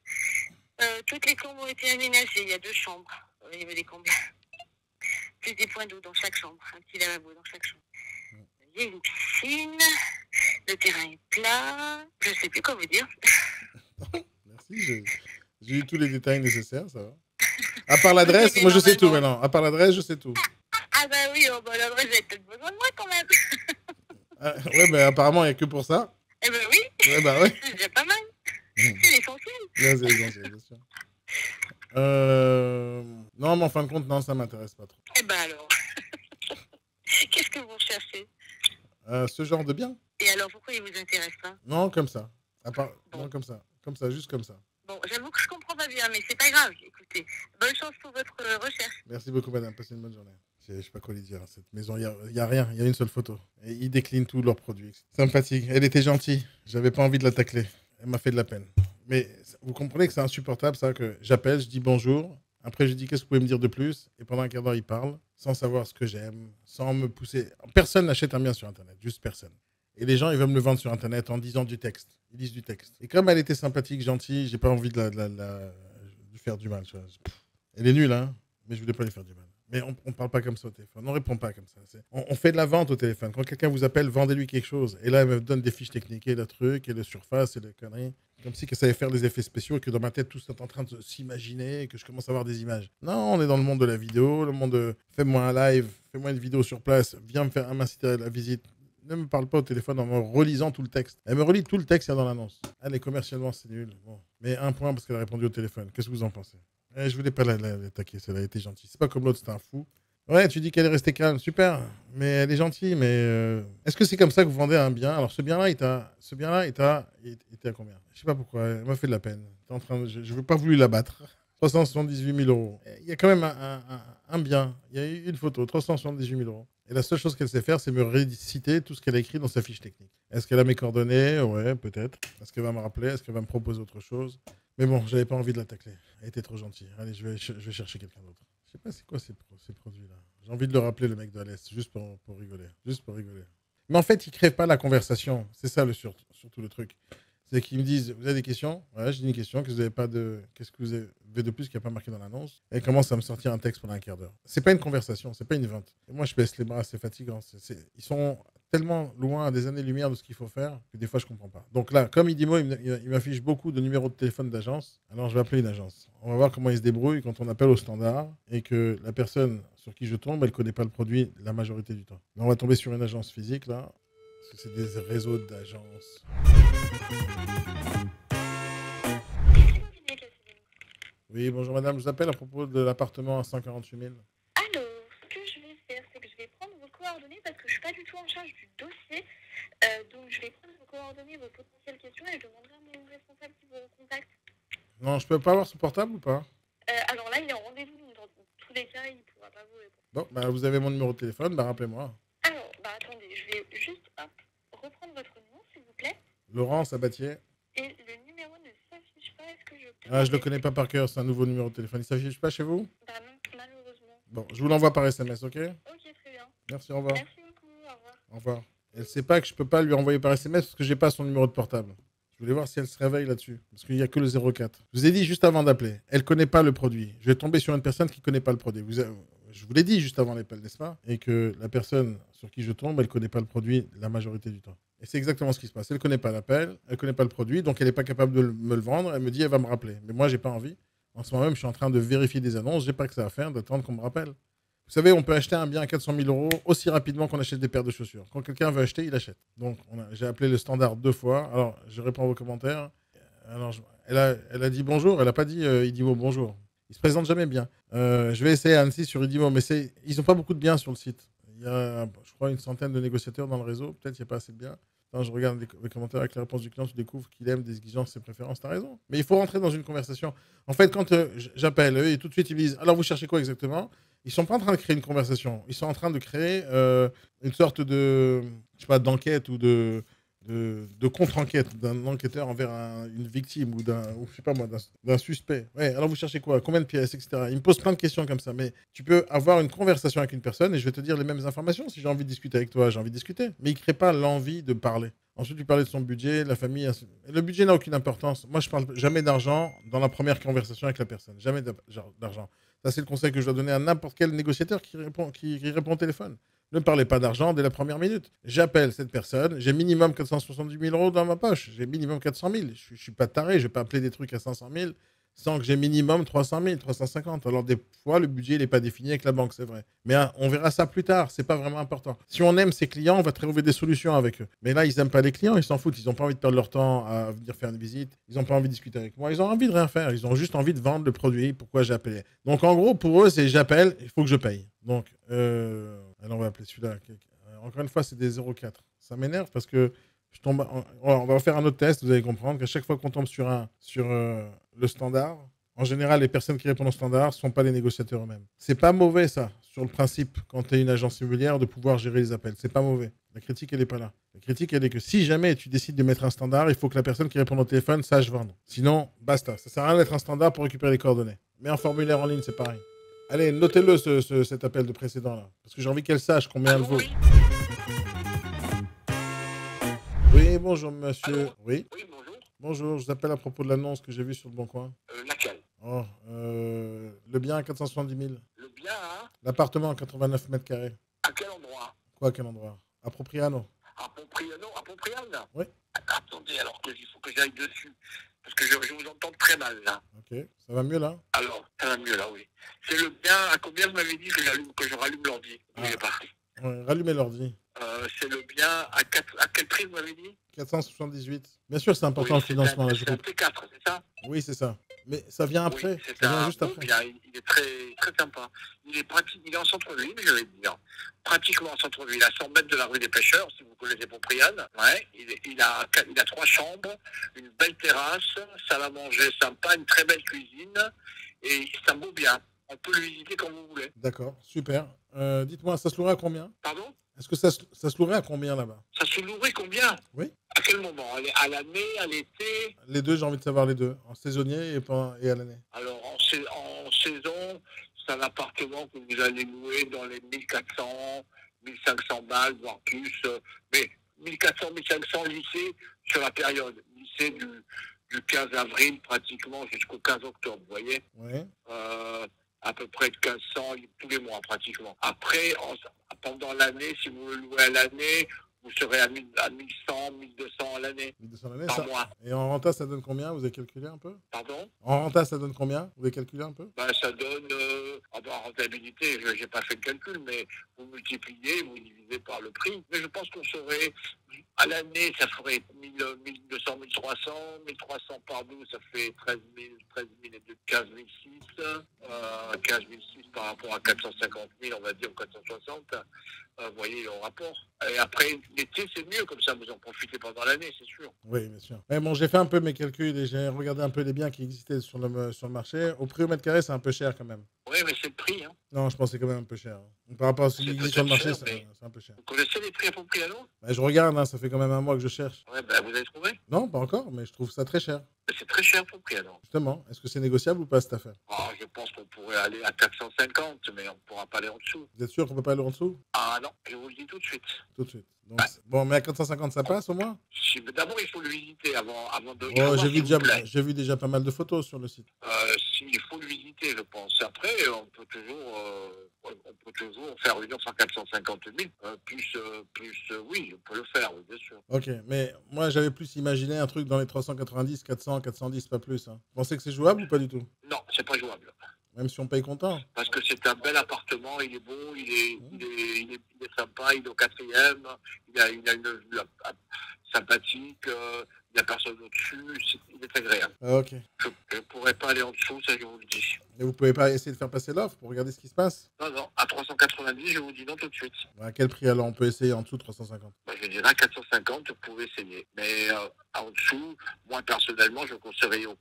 Toutes les chambres ont été aménagées. Il y a 2 chambres au niveau des combles. Plus des points d'eau dans chaque chambre, un petit lavabo dans chaque chambre. Il y a une piscine, le terrain est plat. Je ne sais plus quoi vous dire. Merci, j'ai eu tous les détails nécessaires, ça va. À part l'adresse, moi je sais tout maintenant. À part l'adresse, je sais tout. Ah bah oui, l'adresse, j'ai peut-être besoin de moi quand même. Ouais, mais apparemment, il n'y a que pour ça. Eh ben oui. Ouais, bah ouais. C'est déjà pas mal. C'est l'essentiel. Ouais, c'est l'essentiel, bien sûr. Non, mais en fin de compte, non, ça m'intéresse pas trop. Eh ben alors. Qu'est-ce que vous recherchez? Ce genre de bien. Et alors, pourquoi il vous intéresse pas? Non, comme ça. Non, comme ça. Comme ça, juste comme ça. Bon, j'avoue que je comprends pas bien, mais c'est pas grave. Écoutez, bonne chance pour votre recherche. Merci beaucoup, madame. Passez une bonne journée. Je sais pas quoi lui dire. Cette maison, il y a rien. Il y a une seule photo. Et ils déclinent tous leurs produits. Ça me fatigue. Elle était gentille. J'avais pas envie de la tacler. Elle m'a fait de la peine. Mais vous comprenez que c'est insupportable, ça, que j'appelle, je dis bonjour. Après, je dis qu'est-ce que vous pouvez me dire de plus? Et pendant un quart d'heure, il parle, sans savoir ce que j'aime, sans me pousser. Personne n'achète un bien sur Internet, juste personne. Et les gens, ils veulent me le vendre sur Internet en disant du texte. Ils disent du texte. Et comme elle était sympathique, gentille, j'ai pas envie de lui faire du mal. Tu vois. Elle est nulle, hein, mais je voulais pas lui faire du mal. Mais on ne parle pas comme ça au téléphone. On ne répond pas comme ça. On fait de la vente au téléphone. Quand quelqu'un vous appelle, vendez-lui quelque chose. Et là, elle me donne des fiches techniques et le truc, et le surface, et le conneries. Comme si que ça allait faire des effets spéciaux et que dans ma tête, tout est en train de s'imaginer et que je commence à avoir des images. Non, on est dans le monde de la vidéo, le monde de fais-moi un live, fais-moi une vidéo sur place, viens m'inciter à la visite. Ne me parle pas au téléphone en me relisant tout le texte. Elle me relit tout le texte qu'il y a dans l'annonce. Allez, commercialement, c'est nul. Bon. Mais un point parce qu'elle a répondu au téléphone. Qu'est-ce que vous en pensez? Je voulais pas l'attaquer, celle-là, elle était gentille. C'est pas comme l'autre, c'était un fou. Ouais, tu dis qu'elle est restée calme, super. Mais elle est gentille, mais est-ce que c'est comme ça que vous vendez un bien? Alors ce bien-là, il était à combien? Je sais pas pourquoi, elle m'a fait de la peine. Je veux pas voulu l'abattre. 378 000 euros. Il y a quand même un bien. Il y a eu une photo, 378 000 euros. Et la seule chose qu'elle sait faire, c'est me réciter tout ce qu'elle a écrit dans sa fiche technique. Est-ce qu'elle a mes coordonnées? Ouais, peut-être. Est-ce qu'elle va me rappeler? Est-ce qu'elle va me proposer autre chose? Mais bon, j'avais pas envie de la tacler. Elle était trop gentille. Allez, je vais chercher quelqu'un d'autre. Je sais pas c'est quoi ces produits-là. J'ai envie de le rappeler, le mec de l'Est, juste pour rigoler. Juste pour rigoler. Mais en fait, ils créent pas la conversation. C'est ça surtout le truc. C'est qu'ils me disent, vous avez des questions? Ouais, j'ai une question. Qu'est-ce que vous avez de plus qui n'a pas marqué dans l'annonce? Et elle commence à me sortir un texte pendant un quart d'heure. C'est pas une conversation, c'est pas une vente. Et moi, je baisse les bras, c'est fatigant. Ils sont tellement loin, à des années-lumière de ce qu'il faut faire, que des fois, je comprends pas. Donc là, comme Idimo, il m'affiche beaucoup de numéros de téléphone d'agence, alors je vais appeler une agence. On va voir comment il se débrouille quand on appelle au standard et que la personne sur qui je tombe, elle connaît pas le produit la majorité du temps. Là, on va tomber sur une agence physique, là, parce que c'est des réseaux d'agences. Oui, bonjour madame, je vous appelle à propos de l'appartement à 148 000. Alors, ce que je vais faire, c'est que je vais prendre vos coordonnées parce que je ne suis pas du tout en charge du dossier. Donc, je vais prendre vos coordonnées, vos potentielles questions et je demanderai à mon responsable qui vous recontacte. Non, je peux pas avoir son portable ou pas? Alors là, il est en rendez-vous, donc dans tous les cas, il ne pourra pas vous répondre. Bon, bah vous avez mon numéro de téléphone, bah rappelez-moi. Alors, attendez, je vais juste reprendre votre nom, s'il vous plaît. Laurent Sabatier. Et le numéro ne s'affiche pas, est-ce que je peux... Ah, je le connais pas par cœur, c'est un nouveau numéro de téléphone. Il s'affiche pas chez vous? Bah non, malheureusement. Bon, je vous l'envoie par SMS, ok? Ok, très bien. Merci, au revoir. Merci beaucoup, au revoir. Au revoir. Elle sait pas que je peux pas lui envoyer par SMS parce que j'ai pas son numéro de portable. Je voulais voir si elle se réveille là-dessus. Parce qu'il n'y a que le 04. Je vous ai dit juste avant d'appeler. Elle connaît pas le produit. Je vais tomber sur une personne qui connaît pas le produit. Je vous l'ai dit juste avant l'appel, n'est-ce pas? Et que la personne sur qui je tombe, elle connaît pas le produit la majorité du temps. Et c'est exactement ce qui se passe. Elle connaît pas l'appel, elle connaît pas le produit, donc elle n'est pas capable de me le vendre. Elle me dit, elle va me rappeler. Mais moi, j'ai pas envie. En ce moment même, je suis en train de vérifier des annonces. J'ai pas que ça à faire d'attendre qu'on me rappelle. Vous savez, on peut acheter un bien à 400 000 euros aussi rapidement qu'on achète des paires de chaussures. Quand quelqu'un veut acheter, il achète. Donc, j'ai appelé le standard 2 fois. Alors, je réponds à vos commentaires. Alors, elle a dit bonjour. Elle n'a pas dit Idimo bonjour. Il se présente jamais bien. Je vais essayer Annecy sur Idimo, mais ils n'ont pas beaucoup de biens sur le site. Il y a, je crois, une centaine de négociateurs dans le réseau. Peut-être qu'il n'y a pas assez de biens. Quand je regarde les commentaires avec les réponses du client, tu découvres qu'il aime des exigences, ses préférences. Tu as raison. Mais il faut rentrer dans une conversation. En fait, quand j'appelle eux, et tout de suite, ils me disent alors, vous cherchez quoi exactement? Ils ne sont pas en train de créer une conversation. Ils sont en train de créer une sorte de, je sais pas, d'enquête ou de contre-enquête d'un enquêteur envers une victime ou je sais pas moi, d'un suspect. Ouais, alors vous cherchez quoi? Combien de pièces, etc. Il me pose plein de questions comme ça. Mais tu peux avoir une conversation avec une personne et je vais te dire les mêmes informations. Si j'ai envie de discuter avec toi, j'ai envie de discuter. Mais il ne crée pas l'envie de parler. Ensuite, tu parlais de son budget, la famille. Et le budget n'a aucune importance. Moi, je ne parle jamais d'argent dans la première conversation avec la personne. Jamais d'argent. Ça, c'est le conseil que je dois donner à n'importe quel négociateur qui répond au téléphone. Ne parlez pas d'argent dès la première minute. J'appelle cette personne, j'ai minimum 470 000 euros dans ma poche. J'ai minimum 400 000. Je ne suis pas taré, je ne vais pas appeler des trucs à 500 000 sans que j'ai minimum 300 000, 350. Alors des fois, le budget n'est pas défini avec la banque, c'est vrai. Mais on verra ça plus tard, c'est pas vraiment important. Si on aime ses clients, on va trouver des solutions avec eux. Mais là, ils n'aiment pas les clients, ils s'en foutent. Ils n'ont pas envie de perdre leur temps à venir faire une visite. Ils n'ont pas envie de discuter avec moi. Ils ont envie de rien faire. Ils ont juste envie de vendre le produit. Pourquoi j'ai appelé? Donc en gros, pour eux, c'est j'appelle, il faut que je paye. Donc, alors on va appeler celui-là. Encore une fois, c'est des 04. Ça m'énerve parce que je tombe. On va faire un autre test. Vous allez comprendre qu'à chaque fois qu'on tombe sur le standard, en général, les personnes qui répondent au standard ne sont pas les négociateurs eux-mêmes. C'est pas mauvais, ça, sur le principe, quand tu es une agence immobilière, de pouvoir gérer les appels. C'est pas mauvais. La critique, elle n'est pas là. La critique, elle est que si jamais tu décides de mettre un standard, il faut que la personne qui répond au téléphone sache vendre. Sinon, basta. Ça sert à rien d'être un standard pour récupérer les coordonnées. Mais un formulaire en ligne, c'est pareil. Allez, notez-le, cet appel de précédent, là. Parce que j'ai envie qu'elle sache combien elle vaut. Oui, bonjour, monsieur. Allô? Oui. Oui, bonjour. Bonjour, je vous appelle à propos de l'annonce que j'ai vue sur le Bon Coin. Laquelle? Oh, le bien à 470 000. Le bien, hein? L'appartement à 89 mètres carrés. À quel endroit? Quoi, à quel endroit? À Propriano. À Popriano? Oui. Attendez, alors qu'il faut que j'aille dessus. Parce que je vous entends très mal, là. Ok, ça va mieux, là? Alors, ça va mieux, là, oui. C'est le bien, à combien vous m'avez dit que je rallume l'ordi? Ah. Il est parti. Ouais, rallumez l'ordi. C'est le bien, à quel prix vous m'avez dit? 478. Bien sûr, c'est important le financement, là, je C'est un comprends. T4, c'est ça? Oui, c'est ça. Mais ça vient après. Oui, c'est Ça vient un juste bon après. bien, il est très, très sympa. Il est pratique, il est en centre-ville, je vais dire. Pratiquement en centre-ville, à 100 mètres de la rue des Pêcheurs, si vous connaissez Popriane. Ouais, il a 3 chambres, une belle terrasse, salle à manger sympa, une très belle cuisine, et c'est un beau bien. On peut le visiter quand vous voulez. D'accord, super. Dites-moi, ça se louerait à combien? Pardon? Est-ce que ça se louerait à combien là-bas? Ça se louerait combien? Oui. À quel moment? À l'année, à l'été? Les deux, j'ai envie de savoir les deux. En saisonnier et à l'année. Alors, en saison, c'est un appartement que vous allez louer dans les 1400, 1500 balles, voire plus. Mais 1400, 1500 lycée sur la période. Lycée du 15 avril pratiquement jusqu'au 15 octobre, vous voyez? Oui. À peu près de 1500 tous les mois pratiquement. Après, pendant l'année, si vous le louez à l'année, vous serez à 1100, 1200 à l'année. 1200 l'année, par ça. mois. Et en renta, ça donne combien? Vous avez calculé un peu? Pardon? En renta, ça donne combien? Vous avez calculé un peu? Ben, ça donne, en rentabilité, je n'ai pas fait le calcul, mais vous multipliez, vous divisez par le prix. Mais je pense qu'on serait, à l'année, ça ferait 1200, 1300, 1300 par 12, ça fait 13 000 et 15 006, 15 006 par rapport à 450 000, on va dire, ou 460. Vous voyez le rapport. Et après, l'été, c'est mieux, comme ça, vous en profitez pendant l'année, c'est sûr. Oui, bien sûr. Mais bon, j'ai fait un peu mes calculs et j'ai regardé un peu les biens qui existaient sur le marché. Au prix au mètre carré, c'est un peu cher quand même. Oui, mais c'est le prix. Hein. Non, je pense que c'est quand même un peu cher. Par rapport à ce qui C'est existe sur le marché, cher, c'est un peu cher. Vous connaissez les prix à peu près, alors? Je regarde, hein, ça fait quand même un mois que je cherche. Ouais, ben, vous avez trouvé? Non, pas encore, mais je trouve ça très cher. C'est très cher pour prix, alors. Justement, est-ce que c'est négociable ou pas cette affaire? Je pense qu'on pourrait aller à 450, mais on ne pourra pas aller en dessous. Vous êtes sûr qu'on peut pas aller en dessous? Ah non, je vous le dis tout de suite. Tout de suite. Donc, bon, mais à 450, ça passe au moins? D'abord, il faut le visiter avant de... Oh, j'ai vu déjà pas mal de photos sur le site. Il faut le visiter, je pense. Après, on peut toujours faire une offre à 450 000. Oui, on peut le faire, oui, bien sûr. Ok, mais moi, j'avais plus imaginé un truc dans les 390, 400, 410, pas plus. Hein. Vous pensez que c'est jouable ou pas du tout? Non, c'est pas jouable. Même si on paye comptant? Parce que c'est un bel appartement, il est beau, il est sympa, il est au 4e, il a une vue sympathique, il n'y a personne au-dessus, il est agréable. Ah, ok. Je ne pourrais pas aller en dessous, ça je vous le dis. Et vous pouvez pas essayer de faire passer l'offre pour regarder ce qui se passe? Non, à 390, je vous dis non tout de suite. À quel prix alors on peut essayer en dessous de 350? Je dirais à 450, vous pouvez essayer. Mais en dessous, moi personnellement, je conseillerais aux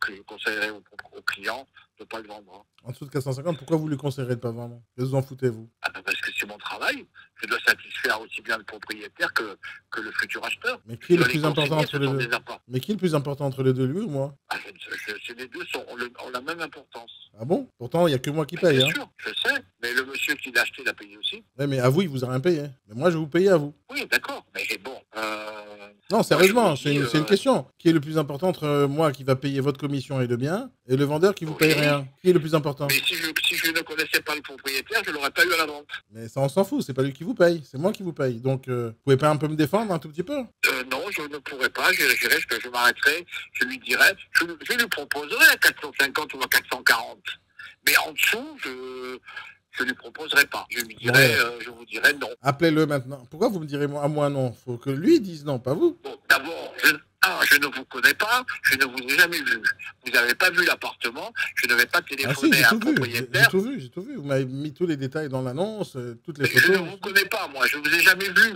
clients de ne pas le vendre. Hein. En dessous de 450, pourquoi vous lui conseillerez de pas vendre? Que vous en foutez, vous? Parce que c'est mon travail. Je dois satisfaire aussi bien le propriétaire que le futur acheteur. Mais qui est le plus important entre les deux? Mais qui est le plus important entre les deux, lui ou moi? Les deux ont la même importance. Ah bon? Pourtant, il n'y a que moi qui paye. Bien sûr, je sais. Mais le monsieur qui l'a acheté l'a payé aussi. Ouais, mais à vous, il vous a rien payé. Mais moi, je vais vous payer à vous. Oui, d'accord. Mais bon... Non, sérieusement, c'est une question. Qui est le plus important entre moi qui va payer votre commission et le bien, et le vendeur qui vous paye rien? Qui est le plus important? Mais si je ne connaissais pas le propriétaire, je ne l'aurais pas eu à la vente. Mais ça, on s'en fout. C'est pas lui qui vous paye. C'est moi qui vous paye. Donc, vous pouvez pas un peu me défendre un tout petit peu? Non, je ne pourrais pas. Je m'arrêterai. Je lui dirai. Je lui proposerai à 450 ou à 440. Mais en dessous, je lui proposerai pas. Je vous dirai non. Appelez-le maintenant. Pourquoi vous me direz à moi non? Faut que lui dise non, pas vous. Bon, d'abord, je ne vous connais pas, je ne vous ai jamais vu. Vous n'avez pas vu l'appartement, je ne vais pas téléphoner à un propriétaire. J'ai tout vu. Vous m'avez mis tous les détails dans l'annonce, toutes les photos. Je ne vous connais pas, moi, je ne vous ai jamais vu.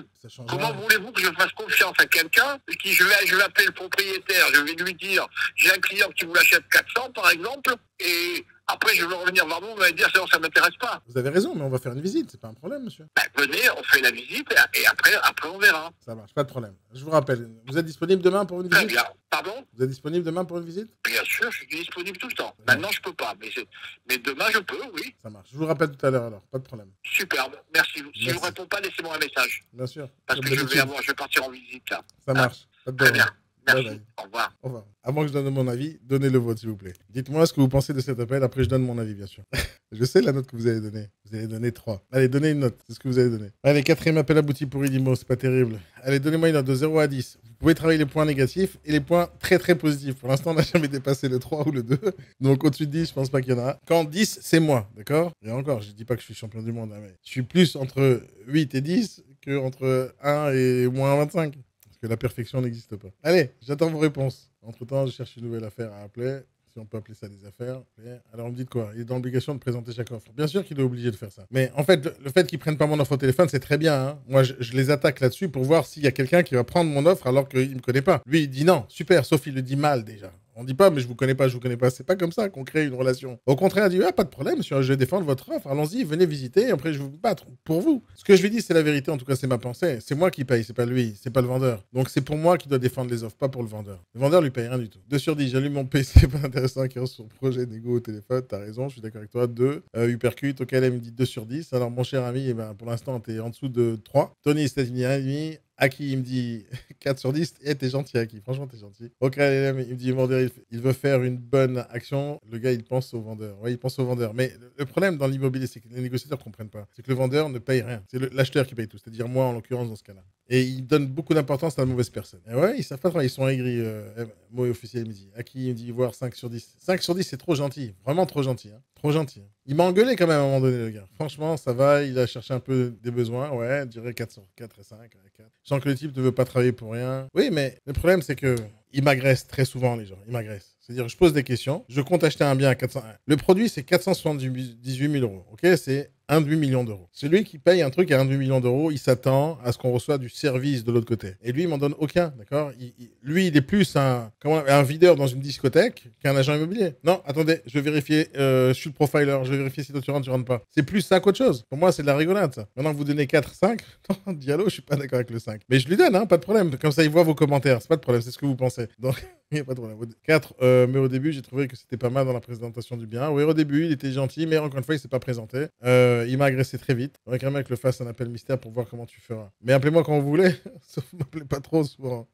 Comment voulez-vous que je fasse confiance à quelqu'un et je vais appeler le propriétaire, je vais lui dire, j'ai un client qui vous l'achète 400 par exemple, et après je vais revenir vers vous, vous allez dire, ça ne m'intéresse pas. Vous avez raison, mais on va faire une visite, c'est pas un problème, monsieur. Venez, on fait la visite et après on verra. Ça marche, pas de problème. Je vous rappelle, vous êtes disponible demain pour une visite? Très bien. Pardon? Vous êtes disponible demain pour une visite? Bien sûr, je suis disponible tout le temps. Maintenant, je peux pas, mais demain, je peux, oui. Ça marche. Je vous rappelle tout à l'heure alors, pas de problème. Superbe, merci. Si je ne réponds pas, laissez-moi un message. Bien sûr. Parce que je vais partir en visite là. Ça marche. Pas de Très problème. bien. Merci. Bye bye. Au revoir. Au revoir. Avant que je donne mon avis, donnez le vôtre, s'il vous plaît. Dites-moi ce que vous pensez de cet appel, après je donne mon avis, bien sûr. Je sais la note que vous allez donner. Vous allez donner 3. Allez, donnez une note, c'est ce que vous allez donner. Allez, 4e appel abouti pour Idimo, c'est pas terrible. Allez, donnez-moi une note de 0 à 10. Vous pouvez travailler les points négatifs et les points très très positifs. Pour l'instant, on n'a jamais dépassé le 3 ou le 2. Donc au-dessus de 10, je pense pas qu'il y en a. Quand 10, c'est moi, d'accord? Et encore, je dis pas que je suis champion du monde, hein, mais je suis plus entre 8 et 10 que entre 1 et moins 25. Parce que la perfection n'existe pas. Allez, j'attends vos réponses. Entre-temps, je cherche une nouvelle affaire à appeler. Si on peut appeler ça des affaires. Alors, on me dit quoi? Il est dans l'obligation de présenter chaque offre. Bien sûr qu'il est obligé de faire ça. Mais en fait, le fait qu'ils prennent pas mon offre au téléphone, c'est très bien. Hein. Moi, je les attaque là-dessus pour voir s'il y a quelqu'un qui va prendre mon offre alors qu'il me connaît pas. Lui, il dit non. Super, sauf il le dit mal déjà. On dit pas, mais je vous connais pas, je vous connais pas. C'est pas comme ça qu'on crée une relation. Au contraire, il dit, pas de problème, monsieur, je vais défendre votre offre. Allons-y, venez visiter. Après, je vais vous battre pour vous. Ce que je lui dis, c'est la vérité. En tout cas, c'est ma pensée. C'est moi qui paye, c'est pas lui, c'est pas le vendeur. Donc, c'est pour moi qui doit défendre les offres, pas pour le vendeur. Le vendeur lui paye rien du tout. 2 sur 10, j'allume mon PC, pas intéressant, qui sur projet négo au téléphone. T'as raison, je suis d'accord avec toi. 2. Uppercut, auquel elle me dit 2 sur 10. Alors, mon cher ami, pour l'instant, t'es en dessous de 3. Tony, États-Unis, 1,5. Aki, il me dit 4 sur 10. Et t'es gentil, Aki. Franchement, t'es gentil. Ok, il me dit, vendeur, il veut faire une bonne action. Le gars, il pense au vendeur. Ouais, il pense au vendeur. Mais le problème dans l'immobilier, c'est que les négociateurs ne comprennent pas. C'est que le vendeur ne paye rien. C'est l'acheteur qui paye tout. C'est-à-dire moi, en l'occurrence, dans ce cas-là. Et ils donnent beaucoup d'importance à la mauvaise personne. Et ouais, ils savent pas trop, ils sont aigris. Mot officiel, il me dit. À qui il me dit voir 5 sur 10. 5 sur 10, c'est trop gentil. Vraiment trop gentil. Hein. Trop gentil. Il m'a engueulé quand même à un moment donné, le gars. Franchement, ça va. Il a cherché un peu des besoins. Ouais, je dirais 4 sur 4 et 5. 4. Je sens que le type ne veut pas travailler pour rien. Oui, mais le problème, c'est que il m'agresse très souvent, les gens. Il m'agresse. C'est-à-dire, je pose des questions. Je compte acheter un bien à 400. Le produit, c'est 478 000 euros. OK, c'est 1,8 million d'euros. Celui qui paye un truc à 1,8 million d'euros, il s'attend à ce qu'on reçoit du service de l'autre côté. Et lui, il m'en donne aucun, d'accord. Lui, il est plus un videur dans une discothèque qu'un agent immobilier. Non, attendez, je vais vérifier. Je suis le profiler, je vais vérifier si toi tu rentres pas. C'est plus ça qu'autre chose. Pour moi, c'est de la rigolade, ça. Maintenant que vous donnez 4, 5, non, Diallo, je suis pas d'accord avec le 5. Mais je lui donne, hein, pas de problème. Comme ça, il voit vos commentaires. C'est pas de problème, c'est ce que vous pensez. Donc, il n'y a pas de problème. 4, mais au début, j'ai trouvé que c'était pas mal dans la présentation du bien. Oui, au début, il était gentil, mais encore une fois, il s'est pas présenté. Il m'a agressé très vite. Faudrait qu'un mec le fasse un appel mystère pour voir comment tu feras. Mais appelez-moi quand vous voulez, sauf m'appelez pas trop souvent.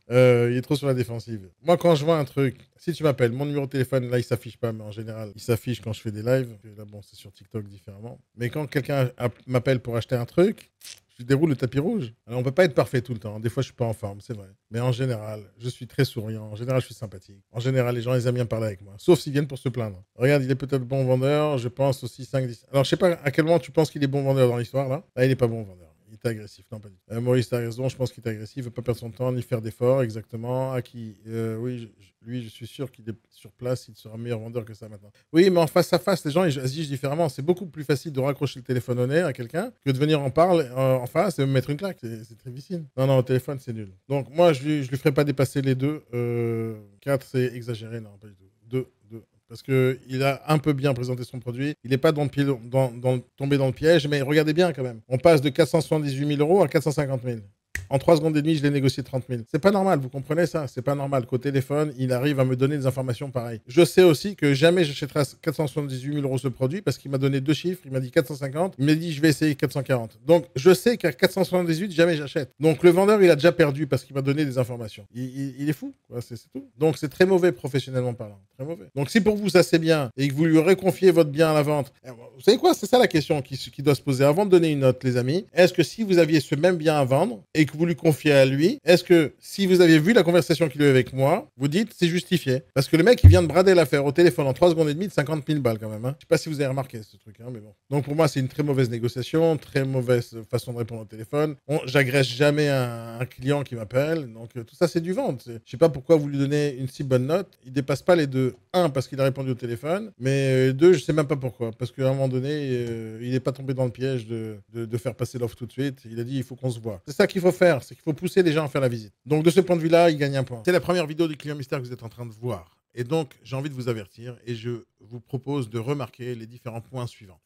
Il est trop sur la défensive. Moi, quand je vois un truc, si tu m'appelles, mon numéro de téléphone, là, il s'affiche pas, mais en général, il s'affiche quand je fais des lives. Là, bon, c'est sur TikTok différemment. Mais quand quelqu'un m'appelle pour acheter un truc, je déroule le tapis rouge. Alors, on peut pas être parfait tout le temps. Des fois, je suis pas en forme, c'est vrai. Mais en général, je suis très souriant. En général, je suis sympathique. En général, les gens, ils aiment bien parler avec moi. Sauf s'ils viennent pour se plaindre. Regarde, il est peut-être bon vendeur. Je pense aussi 5, 10. Alors, je sais pas à quel moment tu penses qu'il est bon vendeur dans l'histoire, là. Là, il est pas bon vendeur. Il est agressif. Non, pas du tout. Maurice, t'as raison. Je pense qu'il est agressif. Il veut pas perdre son temps ni faire d'efforts. Exactement. À qui oui, lui, je suis sûr qu'il est sur place. Il sera meilleur vendeur que ça maintenant. Oui, mais en face à face, les gens, ils agissent différemment. C'est beaucoup plus facile de raccrocher le téléphone au nez à quelqu'un que de venir en parler en face et me mettre une claque. C'est très difficile. Non, au téléphone, c'est nul. Donc, moi, je lui ferai pas dépasser les 2. 4, c'est exagéré. Non, pas du tout. 2. Parce qu'il a un peu bien présenté son produit. Il n'est pas tombé dans le piège, mais regardez bien quand même. On passe de 478 000 euros à 450 000. En 3 secondes et demie, je l'ai négocié 30 000. C'est pas normal, vous comprenez ça? C'est pas normal qu'au téléphone, il arrive à me donner des informations pareilles. Je sais aussi que jamais j'achèterai à 478 000 euros ce produit parce qu'il m'a donné 2 chiffres. Il m'a dit 450. Il m'a dit je vais essayer 440. Donc je sais qu'à 478, jamais j'achète. Donc le vendeur, il a déjà perdu parce qu'il m'a donné des informations. Il est fou, quoi. C'est tout. Donc c'est très mauvais professionnellement parlant. Très mauvais. Donc si pour vous ça c'est bien et que vous lui reconfiez votre bien à la vente, vous savez quoi? C'est ça la question qui doit se poser avant de donner une note, les amis. Est-ce que si vous aviez ce même bien à vendre et que vous lui confiez à lui, est-ce que si vous aviez vu la conversation qu'il a eu avec moi, vous dites c'est justifié? Parce que le mec, il vient de brader l'affaire au téléphone en 3 secondes et demie de 50 000 balles quand même. Hein. Je sais pas si vous avez remarqué ce truc, hein, mais bon. Donc pour moi, c'est une très mauvaise négociation, très mauvaise façon de répondre au téléphone. J'agresse jamais un client qui m'appelle. Donc tout ça, c'est du vente. Je sais pas pourquoi vous lui donnez une si bonne note. Il dépasse pas les 2. 1, parce qu'il a répondu au téléphone. Mais 2, je sais même pas pourquoi. Parce qu'à un moment donné, il n'est pas tombé dans le piège de faire passer l'offre tout de suite. Il a dit il faut qu'on se voit. C'est ça qu'il faut faire. C'est qu'il faut pousser les gens à faire la visite. Donc de ce point de vue-là, il gagne un point. C'est la première vidéo du client mystère que vous êtes en train de voir. Et donc, j'ai envie de vous avertir et je vous propose de remarquer les différents points suivants.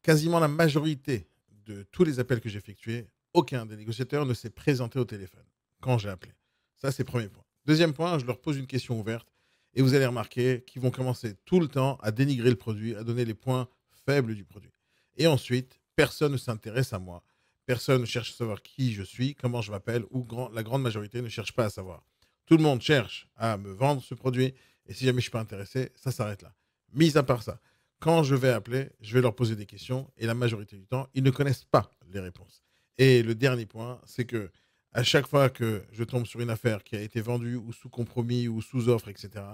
Quasiment la majorité de tous les appels que j'ai effectués, aucun des négociateurs ne s'est présenté au téléphone quand j'ai appelé. Ça, c'est le premier point. Deuxième point, je leur pose une question ouverte et vous allez remarquer qu'ils vont commencer tout le temps à dénigrer le produit, à donner les points faibles du produit. Et ensuite, personne ne s'intéresse à moi. Personne ne cherche à savoir qui je suis, comment je m'appelle, ou la grande majorité ne cherche pas à savoir. Tout le monde cherche à me vendre ce produit, et si jamais je ne suis pas intéressé, ça s'arrête là. Mis à part ça, quand je vais appeler, je vais leur poser des questions, et la majorité du temps, ils ne connaissent pas les réponses. Et le dernier point, c'est que à chaque fois que je tombe sur une affaire qui a été vendue, ou sous compromis, ou sous offre, etc.,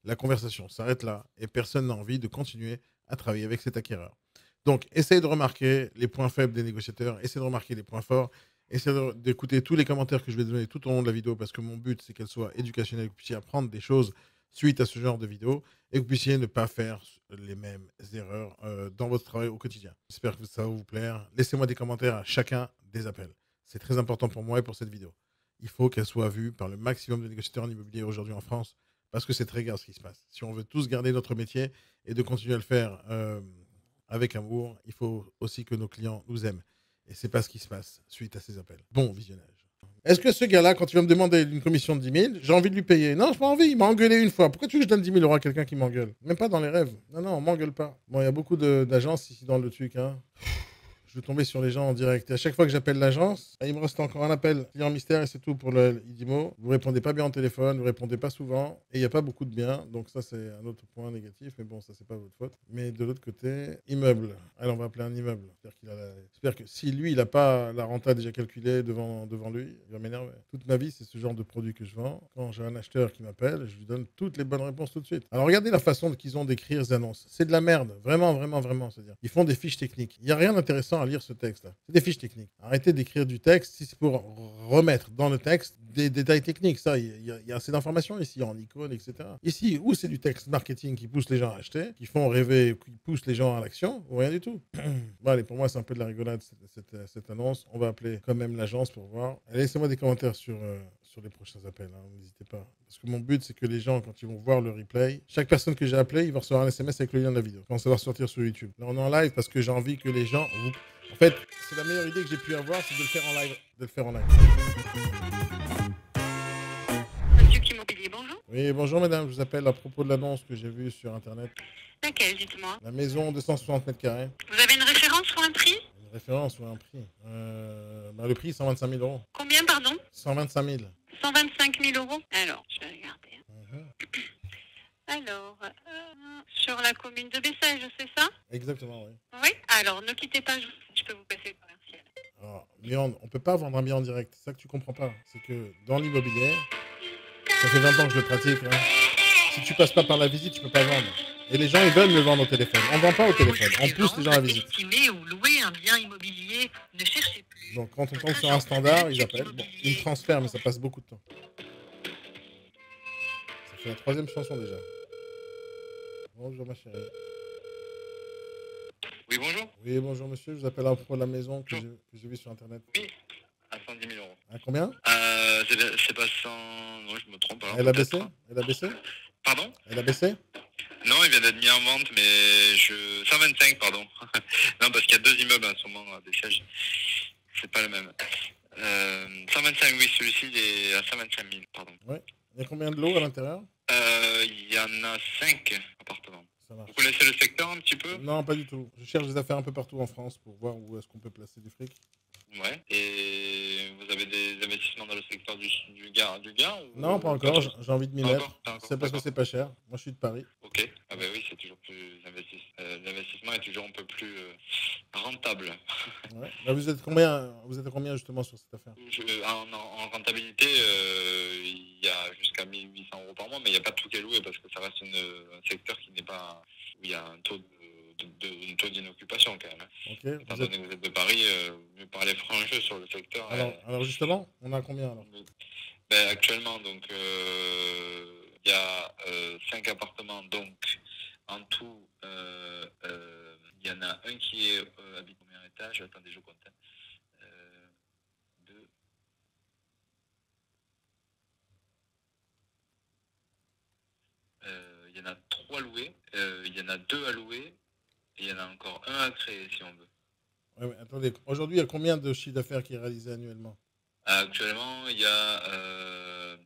la conversation s'arrête là, et personne n'a envie de continuer à travailler avec cet acquéreur. Donc, essayez de remarquer les points faibles des négociateurs, essayez de remarquer les points forts, essayez d'écouter tous les commentaires que je vais donner tout au long de la vidéo parce que mon but, c'est qu'elle soit éducationnelle, que vous puissiez apprendre des choses suite à ce genre de vidéo et que vous puissiez ne pas faire les mêmes erreurs dans votre travail au quotidien. J'espère que ça va vous plaire. Laissez-moi des commentaires à chacun des appels. C'est très important pour moi et pour cette vidéo. Il faut qu'elle soit vue par le maximum de négociateurs en immobilier aujourd'hui en France parce que c'est très grave ce qui se passe. Si on veut tous garder notre métier et de continuer à le faire avec amour, il faut aussi que nos clients nous aiment. Et c'est pas ce qui se passe suite à ces appels. Bon visionnage. Est-ce que ce gars-là, quand il va me demander une commission de 10 000, j'ai envie de lui payer? Non, je n'ai pas envie. Il m'a engueulé une fois. Pourquoi tu veux que je donne 10 000 euros à quelqu'un qui m'engueule? Même pas dans les rêves. Non, on m'engueule pas. Bon, il y a beaucoup d'agences ici dans le truc. Hein. je vais tomber sur les gens en direct. Et à chaque fois que j'appelle l'agence, il me reste encore un appel. Client mystère et c'est tout pour le IDIMO. Vous répondez pas bien au téléphone, vous répondez pas souvent et il n'y a pas beaucoup de biens. Donc ça, c'est un autre point négatif. Mais bon, ça, c'est pas votre faute. Mais de l'autre côté, immeuble. Alors, on va appeler un immeuble. J'espère que si lui, il n'a pas la renta déjà calculée devant lui, il va m'énerver. Toute ma vie, c'est ce genre de produit que je vends. Quand j'ai un acheteur qui m'appelle, je lui donne toutes les bonnes réponses tout de suite. Alors, regardez la façon qu'ils ont d'écrire ces annonces. C'est de la merde. Vraiment, vraiment, vraiment. C'est-à-dire, ils font des fiches techniques. Il n'y a rien d'intéressant à lire ce texte-là. C'est des fiches techniques. Arrêtez d'écrire du texte si c'est pour remettre dans le texte des détails techniques. Ça, il y a assez d'informations ici en icône, etc. Ici, où c'est du texte marketing qui pousse les gens à acheter, qui font rêver, qui poussent les gens à l'action, ou rien du tout. Bon, allez, pour moi, c'est un peu de la rigolade, cette annonce. On va appeler quand même l'agence pour voir. Allez, laissez-moi des commentaires sur les prochains appels. Hein. N'hésitez pas. Parce que mon but, c'est que les gens, quand ils vont voir le replay, chaque personne que j'ai appelé, il va recevoir un SMS avec le lien de la vidéo. Quand ça va sortir sur YouTube. Là, on est en live parce que j'ai envie que les gens... En fait, c'est la meilleure idée que j'ai pu avoir, c'est de le faire en live. Monsieur Immobilier, bonjour. Oui, bonjour madame, je vous appelle à propos de l'annonce que j'ai vue sur Internet. Laquelle, dites-moi? La maison 260 mètres carrés. Vous avez une référence ou un prix? Une référence ou un prix le prix, 125 000 euros. Combien, pardon? 125 000. 125 000 euros. Alors, je vais regarder. Alors, sur la commune de Bessèges, c'est ça? Exactement, oui. Oui. Alors, ne quittez pas, je peux vous passer le commercial. Alors, mais on ne peut pas vendre un bien en direct. C'est ça que tu comprends pas. C'est que dans l'immobilier, ça fait 20 ans que je le pratique. Hein. Si tu passes pas par la visite, tu peux pas vendre. Et les gens, ils veulent le vendre au téléphone. On ne vend pas au téléphone. On pousse les gens à la visite. Estimer ou louer un bien immobilier, ne cherchez plus. Donc, quand on tombe sur un standard, ils appellent. Bon, ils me transfèrent, mais ça passe beaucoup de temps. Ça fait la 3e chanson déjà. Bonjour ma chérie. Oui, bonjour. Oui, bonjour monsieur. Je vous appelle à propos de la maison que j'ai vue sur Internet. Oui, à 110 000 euros. À combien? C'est pas 100... Non, je me trompe. Alors, Elle a baissé? Elle a baissé? Pardon? Elle a baissé? Non, il vient d'être mis en vente, mais 125, pardon. Non, parce qu'il y a 2 immeubles en ce moment à Bessèges. C'est pas le même. 125, oui, celui-ci, il est à 125 000, pardon. Ouais. Il y a combien de lots à l'intérieur? Il y en a 5 appartements. Ça marche. Vous connaissez le secteur un petit peu? Non, pas du tout. Je cherche des affaires un peu partout en France pour voir où est-ce qu'on peut placer du fric. Ouais. Et vous avez des investissements dans le secteur du gain ou... Non, pas encore. J'ai envie de m'y mettre. C'est parce que d'accord. c'est pas cher. Moi, je suis de Paris. Ok. Ah ben oui, c'est toujours plus... L'investissement est toujours un peu plus rentable. Ouais. Là, vous êtes à combien justement sur cette affaire? En rentabilité, il y a jusqu'à 1 800 euros par mois, mais il n'y a pas tout qui est loué parce que ça reste un secteur qui n'est pas... où il y a un taux d'inoccupation quand même. Hein. Ok. Étant donné que vous êtes de Paris, mieux parler franc jeu sur le secteur. Alors justement, on a combien alors? Ben, actuellement, donc, il y a 5 appartements, donc en tout, il y en a un qui est habite au premier étage. Attendez, je compte. 2. Il y en a 3 loués, il y en a 2 à louer, et il y en a encore un à créer si on veut. Ouais, mais attendez, aujourd'hui, il y a combien de chiffre d'affaires qui est réalisé annuellement? Actuellement, il y a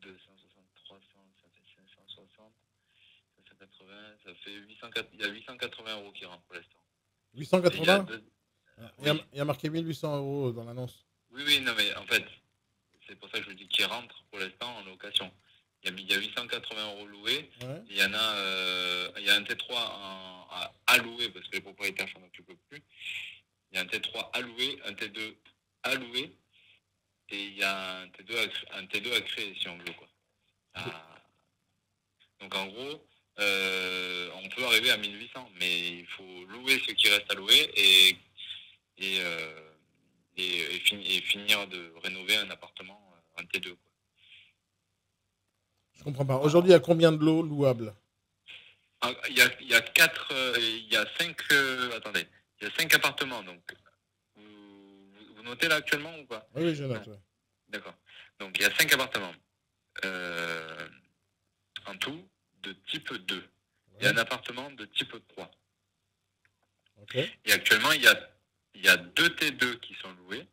260, 300, ça fait 560, 580, ça fait 880, il y a 880 euros qui rentrent pour l'instant. 880? Il y a marqué 1800 euros dans l'annonce. Oui, non, mais en fait, c'est pour ça que je vous dis qu'il rentre pour l'instant en location. Il y a 880 euros loués. Ouais. Il y en a, il y a un T3 à louer parce que les propriétaires s'en occupent plus. Il y a un T3 à louer, un T2 à louer, et il y a un T2 à créer si on veut quoi. Donc en gros, on peut arriver à 1800, mais il faut louer ce qui reste à louer et finir de rénover un appartement, un T2 quoi. Je comprends pas. Aujourd'hui, il y a combien de lots louables? Il y a 4, il y a 5, attendez, il y a 5 appartements, donc vous notez là actuellement ou pas? Oui, je note. Ouais. D'accord. Donc il y a 5 appartements en tout de type 2. Ouais. Et un appartement de type 3. Okay. Et actuellement, il y a 2 T2 qui sont loués.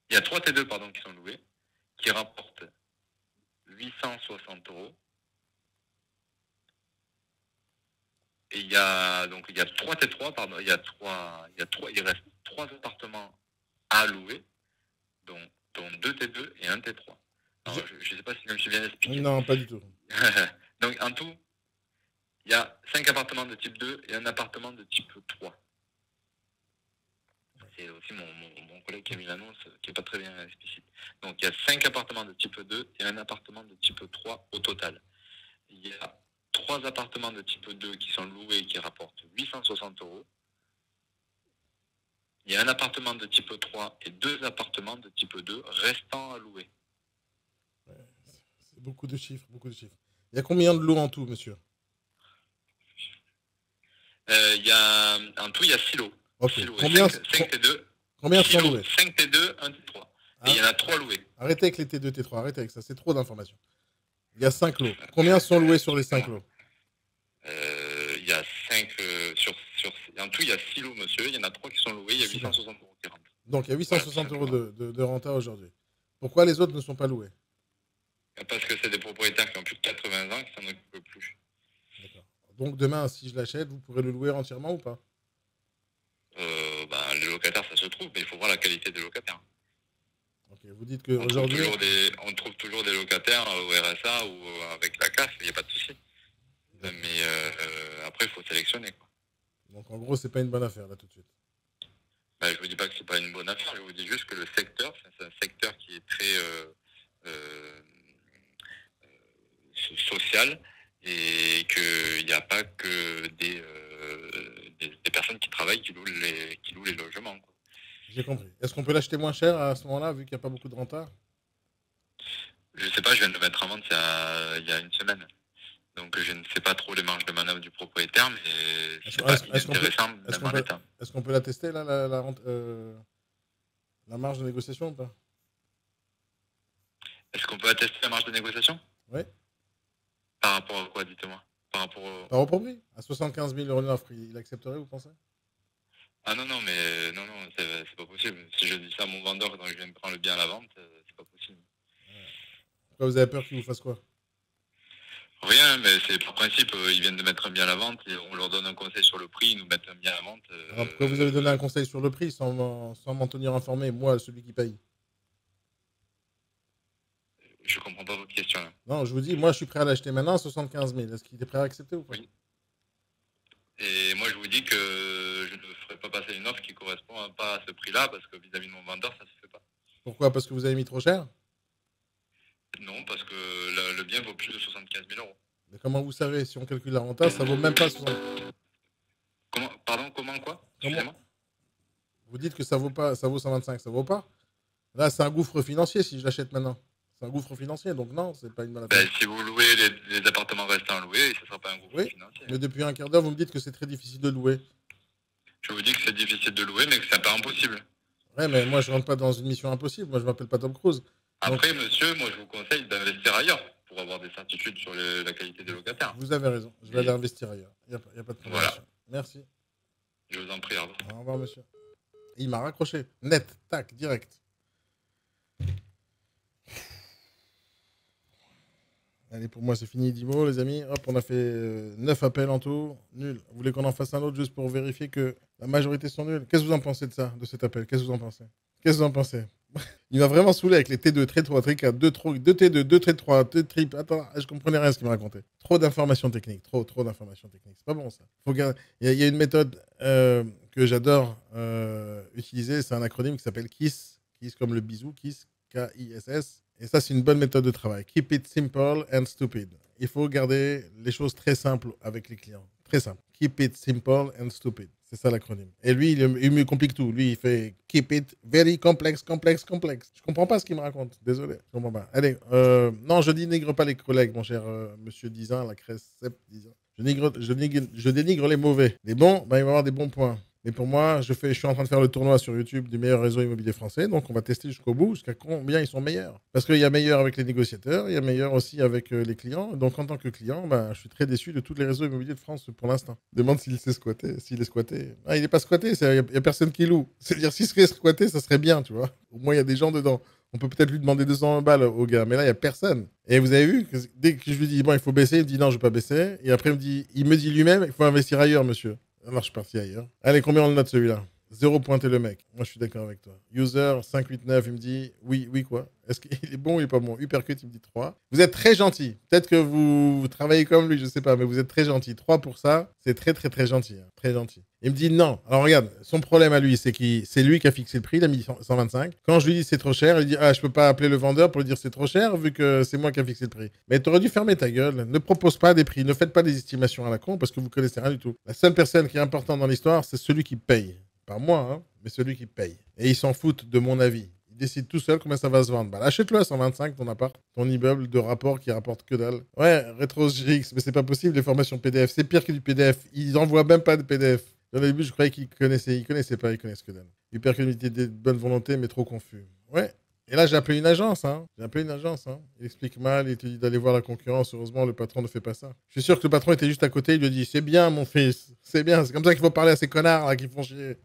Il y a 3 T2 pardon, qui sont loués, qui rapportent 860 euros. Et il y a 3 T3, pardon, il reste 3 appartements à louer, dont 2 T2 et un T3. Alors, je ne sais pas si je me suis bien expliqué. Non, pas du tout. Donc, en tout, il y a 5 appartements de type 2 et un appartement de type 3. C'est aussi mon collègue qui a mis l'annonce, qui n'est pas très bien explicite. Donc, il y a 5 appartements de type 2 et un appartement de type 3 au total. Il y a 3 appartements de type 2 qui sont loués et qui rapportent 860 €. Il y a un appartement de type 3 et 2 appartements de type 2 restants à louer. C'est beaucoup de chiffres, beaucoup de chiffres. Il y a combien de lots en tout, monsieur? En tout, il y a 6 lots. Ok. 6 lots. Combien 5 T2. Combien sont loués? 5 T2, 1 T3. Et il y en a 3 loués. Arrêtez avec les T2, T3, arrêtez avec ça, c'est trop d'informations. Il y a 5 lots. Combien sont loués sur les 5 lots? Il y a 5 en tout, il y a 6 lots, monsieur. Il y en a 3 qui sont loués. Il y a 860 € qui rentrent. Donc, il y a 860 € de renta aujourd'hui. Pourquoi les autres ne sont pas loués? Parce que c'est des propriétaires qui ont plus de 80 ans qui s'en occupent plus. D'accord. Donc, demain, si je l'achète, vous pourrez le louer entièrement ou pas? Les locataires, ça se trouve, mais il faut voir la qualité des locataires. Ok, vous dites qu'aujourd'hui... On trouve toujours des locataires au RSA ou avec la CAF, il n'y a pas de souci. Mais après, il faut sélectionner, quoi. Donc, en gros, c'est pas une bonne affaire, là, tout de suite. Je ne vous dis pas que c'est pas une bonne affaire, je vous dis juste que le secteur, c'est un secteur qui est très social et qu'il n'y a pas que des personnes qui travaillent qui louent les logements, quoi. J'ai compris. Est-ce qu'on peut l'acheter moins cher à ce moment-là, vu qu'il n'y a pas beaucoup de renta? Je sais pas, je viens de le mettre en vente il y a une semaine. Donc je ne sais pas trop les marges de manœuvre du propriétaire, mais c'est pas intéressant même en l'état. Est-ce qu'on peut la tester, là, la marge de négociation ou pas? Est-ce qu'on peut attester la marge de négociation? Oui. Par rapport à quoi, dites-moi? Par rapport au prix. À 75 000 € l'offre, il accepterait, vous pensez? Ah non, c'est pas possible. Si je dis ça à mon vendeur quand je viens de prendre le bien à la vente, c'est pas possible. Pourquoi vous avez peur qu'il vous fasse quoi? Rien, mais c'est par principe, ils viennent de mettre un bien à la vente, et on leur donne un conseil sur le prix, ils nous mettent un bien à la vente. Alors pourquoi vous avez donné un conseil sur le prix sans m'en tenir informé, moi, celui qui paye? Je comprends pas votre question là. Non, je vous dis, moi je suis prêt à l'acheter maintenant à 75 000. Est-ce qu'il est prêt à accepter ou pas? Oui. Et moi je vous dis que je ne ferai pas passer une offre qui ne correspond pas à ce prix-là, parce que vis-à-vis de mon vendeur, ça ne se fait pas. Pourquoi? Parce que vous avez mis trop cher? Non, parce que le bien vaut plus de 75 000 €. Mais comment vous savez? Si on calcule la renta, ça vaut même pas 60 000. Comment quoi? Excusez-moi. Vous dites que ça vaut 125, ça vaut pas? Là, c'est un gouffre financier si je l'achète maintenant. C'est un gouffre financier, donc non, c'est pas une bonne affaire. Si vous louez les appartements restants loués, ce ne sera pas un gouffre financier. Mais depuis un quart d'heure, vous me dites que c'est très difficile de louer. Je vous dis que c'est difficile de louer, mais que c'est pas impossible. Ouais, mais moi, je rentre pas dans une mission impossible. Moi, je m'appelle pas Tom Cruise. Après, monsieur, moi, je vous conseille d'investir ailleurs pour avoir des certitudes sur la qualité des locataires. Vous avez raison. Je vais aller investir ailleurs. Il n'y a pas de problème. Voilà. Merci. Je vous en prie, au revoir. Au revoir, monsieur. Et il m'a raccroché. Net, tac, direct. Allez, pour moi, c'est fini, 10 mots, les amis. Hop, on a fait 9 appels en tout. Nul. Vous voulez qu'on en fasse un autre juste pour vérifier que la majorité sont nuls? Qu'est-ce que vous en pensez de ça, de cet appel? Qu'est-ce que vous en pensez? Il m'a vraiment saoulé avec les T2, T3, T4, 2 T2, 2 T3, 2 trip. Attends, je comprenais rien à ce qu'il me racontait. Trop d'informations techniques. Trop d'informations techniques. C'est pas bon, ça. Il y a une méthode que j'adore utiliser. C'est un acronyme qui s'appelle KISS. KISS comme le bisou. KISS. K-I-S-S. Et ça, c'est une bonne méthode de travail. Keep it simple and stupid. Il faut garder les choses très simples avec les clients. Très simple. Keep it simple and stupid. C'est ça l'acronyme. Et lui, il me complique tout. Lui, il fait keep it very complex. Je comprends pas ce qu'il me raconte. Désolé. Je comprends pas. Allez, non, je dénigre pas les collègues, mon cher monsieur Dizin, la Cressep Dizin. Je dénigre les mauvais. Les bons, il va y avoir des bons points. Mais pour moi, je suis en train de faire le tournoi sur YouTube du meilleur réseau immobilier français. Donc, on va tester jusqu'au bout, jusqu'à combien ils sont meilleurs. Parce qu'il y a meilleur avec les négociateurs, il y a meilleur aussi avec les clients. Donc, en tant que client, je suis très déçu de tous les réseaux immobiliers de France pour l'instant. Demande s'il s'est squatté. S'il est squatté. Ah, il n'est pas squatté, il n'y a personne qui loue. C'est-à-dire, s'il serait squatté, ça serait bien, tu vois. Au moins, il y a des gens dedans. On peut peut-être lui demander 200 balles au gars, mais là, il n'y a personne. Et vous avez vu, dès que je lui dis, bon, il faut baisser, il me dit, non, je ne vais pas baisser. Et après, il me dit lui-même, il faut investir ailleurs, monsieur. Alors, je suis parti ailleurs. Allez, combien on le note celui-là? 0 pointé le mec. Moi, je suis d'accord avec toi. User 589, il me dit oui, oui quoi. Est-ce qu'il est bon ou il est pas bon? Uppercut, il me dit 3. Vous êtes très gentil. Peut-être que vous travaillez comme lui, je sais pas, mais vous êtes très gentil. 3 pour ça, c'est très, très, très gentil. Hein. Très gentil. Il me dit non. Alors regarde, son problème à lui, c'est c'est lui qui a fixé le prix, il a mis 125. Quand je lui dis c'est trop cher, il dit ah, je peux pas appeler le vendeur pour lui dire c'est trop cher vu que c'est moi qui a fixé le prix. Mais t'aurais dû fermer ta gueule. Ne propose pas des prix, ne faites pas des estimations à la con parce que vous connaissez rien du tout. La seule personne qui est importante dans l'histoire, c'est celui qui paye. Pas moi, hein, mais celui qui paye. Et ils s'en foutent de mon avis. Ils décident tout seuls combien ça va se vendre. Bah, achète-le à 125, ton appart, ton immeuble de rapport qui rapporte que dalle. Ouais, RetroGX, mais c'est pas possible, les formations PDF. C'est pire que du PDF. Ils envoient même pas de PDF. Dans le début, je croyais qu'ils connaissaient. Ils connaissaient pas, ils connaissent que dalle. Hypercommunité de bonne volonté, mais trop confus. Ouais. Et là, j'ai appelé une agence. Hein. J'ai appelé une agence. Hein. Il explique mal, il te dit d'aller voir la concurrence. Heureusement, le patron ne fait pas ça. Je suis sûr que le patron était juste à côté. Il lui dit c'est bien, mon fils. C'est bien. C'est comme ça qu'il faut parler à ces connards là, qui font chier.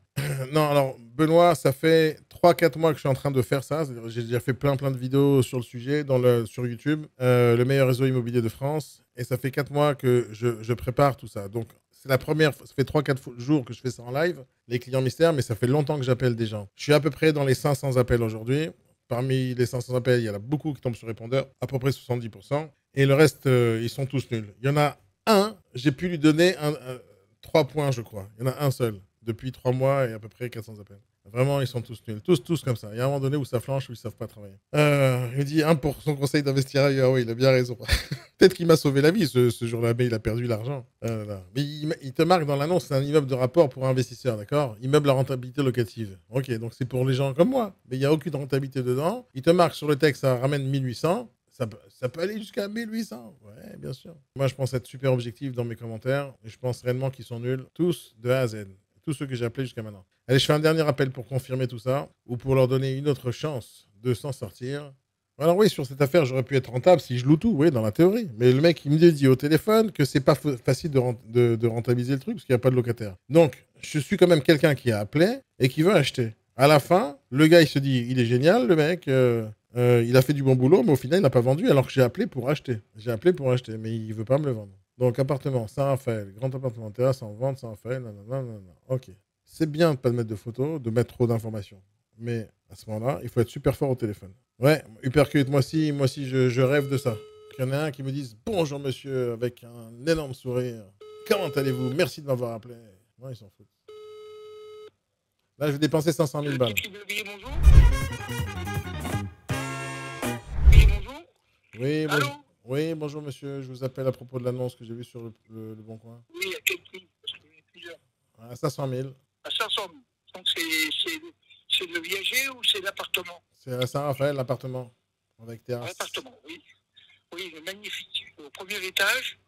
Non, alors, Benoît, ça fait 3-4 mois que je suis en train de faire ça. J'ai déjà fait plein de vidéos sur le sujet sur YouTube, le meilleur réseau immobilier de France. Et ça fait 4 mois que je prépare tout ça. Donc, c'est la première, ça fait 3-4 jours que je fais ça en live, les clients mystères, mais ça fait longtemps que j'appelle des gens. Je suis à peu près dans les 500 appels aujourd'hui. Parmi les 500 appels, il y en a beaucoup qui tombent sur répondeur, à peu près 70%. Et le reste, ils sont tous nuls. Il y en a un, j'ai pu lui donner 3 points, je crois. Il y en a un seul, depuis 3 mois et à peu près 400 appels. Vraiment, ils sont tous nuls. Tous comme ça. Il y a un moment donné où ça flanche, où ils ne savent pas travailler. Il me dit 1 pour son conseil d'investir ailleurs. Oui, il a bien raison. Peut-être qu'il m'a sauvé la vie ce jour-là, mais il a perdu l'argent. Mais il te marque dans l'annonce, c'est un immeuble de rapport pour investisseurs, d'accord? Immeuble à rentabilité locative. Ok, donc c'est pour les gens comme moi. Mais il n'y a aucune rentabilité dedans. Il te marque sur le texte, ça ramène 1800. Ça peut aller jusqu'à 1800. Ouais, bien sûr. Moi, je pense être super objectif dans mes commentaires. Et je pense réellement qu'ils sont nuls, tous de A à Z. Tous ceux que j'ai appelés jusqu'à maintenant. Allez, je fais un dernier appel pour confirmer tout ça, ou pour leur donner une autre chance de s'en sortir. Alors oui, sur cette affaire, j'aurais pu être rentable si je loue tout, oui, dans la théorie. Mais le mec, il me dit au téléphone que c'est pas facile de rentabiliser le truc, parce qu'il n'y a pas de locataire. Donc, je suis quand même quelqu'un qui a appelé et qui veut acheter. À la fin, le gars, il se dit, il est génial, le mec, il a fait du bon boulot, mais au final, il n'a pas vendu, alors que j'ai appelé pour acheter. J'ai appelé pour acheter, mais il veut pas me le vendre. Donc, appartement, Saint-Raphaël, grand appartement, terrasse en vente, Saint-Raphaël, nanana. Ok. C'est bien de ne pas mettre de photos, de mettre trop d'informations. Mais à ce moment-là, il faut être super fort au téléphone. Ouais, Hypercute, moi aussi, je rêve de ça. Il y en a un qui me dise bonjour monsieur, avec un énorme sourire. Comment allez-vous? Merci de m'avoir appelé. Ouais, ils s'en foutent. Là, je vais dépenser 500 000 balles. Bonjour. Oui, bonjour. Oui, Allô? Oui, bonjour monsieur. Je vous appelle à propos de l'annonce que j'ai vue sur le Bon Coin. Oui, à quel prix? Parce qu'il y en a plusieurs. À 500 000. À 500 000. Donc c'est le viager ou c'est l'appartement? C'est à Saint-Raphaël, l'appartement. Avec terrasse. L'appartement, oui. Oui, il est magnifique. Au premier étage,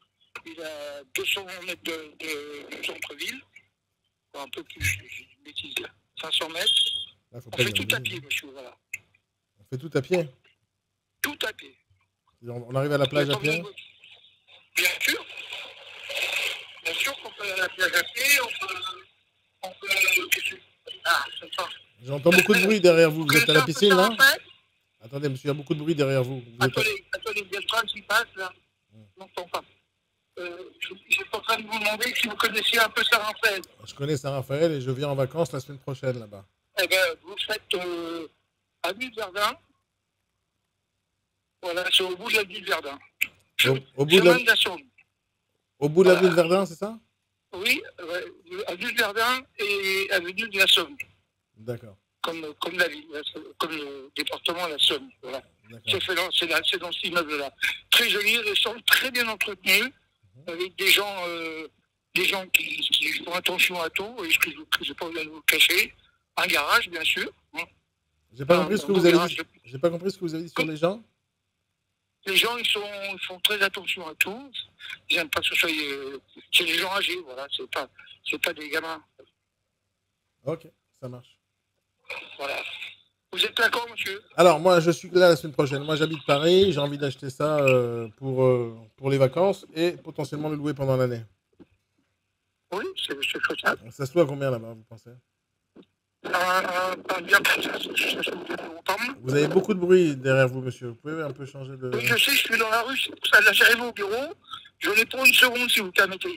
il a 200 mètres de centre-ville. Un peu plus, j'ai une bêtise là. 500 mètres. Là, on fait tout à pied, monsieur, voilà. On fait tout à pied? Tout à pied. On arrive à la plage à pied? Bien sûr. Bien sûr qu'on peut aller à la plage à pied, on peut ah, c'est ça. J'entends beaucoup de bruit derrière vous. Vous êtes à la piscine, là? Attendez, monsieur, il y a beaucoup de bruit derrière vous. Attendez, il y a le train qui passe, là. Je n'entends pas. J'étais en train de vous demander si vous connaissiez un peu Saint-Raphaël. Je connais Saint-Raphaël et je viens en vacances la semaine prochaine, là-bas. Eh bien, vous faites avenue de Verdun. Voilà, c'est au bout de l'avenue de Verdun. Au bout de l'avenue de Verdun, c'est ça? Oui, avenue de Verdun et avenue de la Somme. D'accord. Comme la ville, comme le département de la Somme. Voilà. C'est dans cet immeuble-là. Très joli, ressemble très bien entretenu, avec des gens qui font attention à tout, et que je n'ai pas besoin de vous le cacher. Un garage, bien sûr. J'ai pas compris ce que vous avez dit. J'ai pas compris ce que vous avez dit sur les gens. Les gens, ils font très attention à tout. Ils n'aiment pas que ce soit... c'est des gens âgés, voilà. C'est pas des gamins. Ok, ça marche. Voilà. Vous êtes d'accord, monsieur? Alors, moi, je suis là la semaine prochaine. Moi, j'habite Paris. J'ai envie d'acheter ça pour les vacances et potentiellement le louer pendant l'année. Oui, c'est faisable. Ça se loue à combien là-bas, vous pensez? un bien comme ça longtemps. Vous avez beaucoup de bruit derrière vous, monsieur. Vous pouvez un peu changer de... Oui, je sais, je suis dans la rue, c'est pour ça. Là, j'arrive au bureau. Je n'ai pas une seconde, si vous permettez.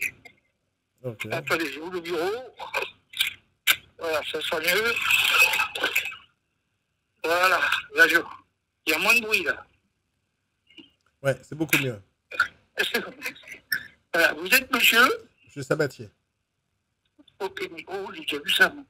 Ok. Attendez, j'ouvre le bureau. Voilà, ça sera mieux. Voilà, là, il y a moins de bruit, là. Ouais, c'est beaucoup mieux. Voilà, vous êtes monsieur? Monsieur Sabatier. Ok, oh, j'ai déjà vu ça, moi.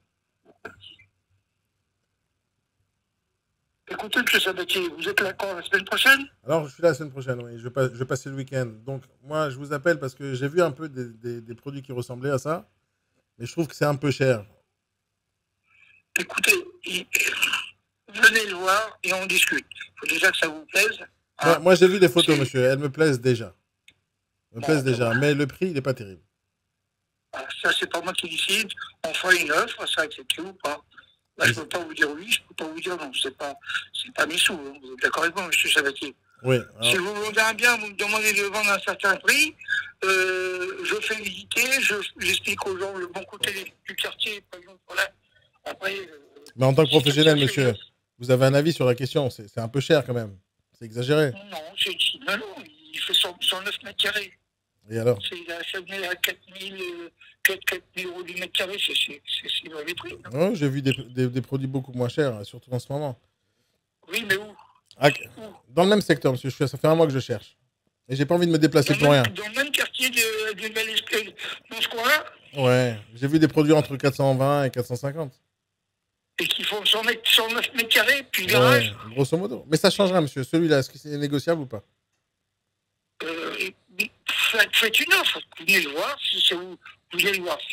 Écoutez, monsieur Sabatier, vous êtes là quand, la semaine prochaine? Alors, je suis là la semaine prochaine, oui. Je vais passer le week-end. Donc, moi, je vous appelle parce que j'ai vu un peu des produits qui ressemblaient à ça. Mais je trouve que c'est un peu cher. Écoutez, venez le voir et on discute. Il faut déjà que ça vous plaise. Hein. Moi, j'ai vu des photos, monsieur. Elles me plaisent déjà. Mais le prix, il n'est pas terrible. Ça, c'est pas moi qui décide. On fera une offre, ça accepté ou pas. Là, je ne peux pas vous dire oui, je ne peux pas vous dire non. C'est pas mes sous. Hein. Vous êtes d'accord avec moi, monsieur Sabatier? Oui. Si vous vendez un bien, vous me demandez de vendre à un certain prix, je fais visiter, j'explique aux gens le bon côté du quartier, par exemple. Voilà. Après, mais en tant que professionnel, monsieur, vous avez un avis sur la question. C'est un peu cher quand même. C'est exagéré. Non, il fait 109 mètres carrés. Et alors? Il a acheté à 4 000 € du mètre carré, c'est dans les prix. Ouais, j'ai vu des produits beaucoup moins chers, surtout en ce moment. Oui, mais où? Dans le même secteur, monsieur. Ça fait un mois que je cherche. Et j'ai pas envie de me déplacer pour rien. Dans le même quartier de Bel-Esprit, dans ce coin-là? Ouais, j'ai vu des produits entre 420 et 450. Et qui font 109 mètres carrés, puis le garage? Ouais, grosso modo. Mais ça changera, monsieur. Celui-là, est-ce que c'est négociable ou pas? Faites une offre. Vous venez le voir, si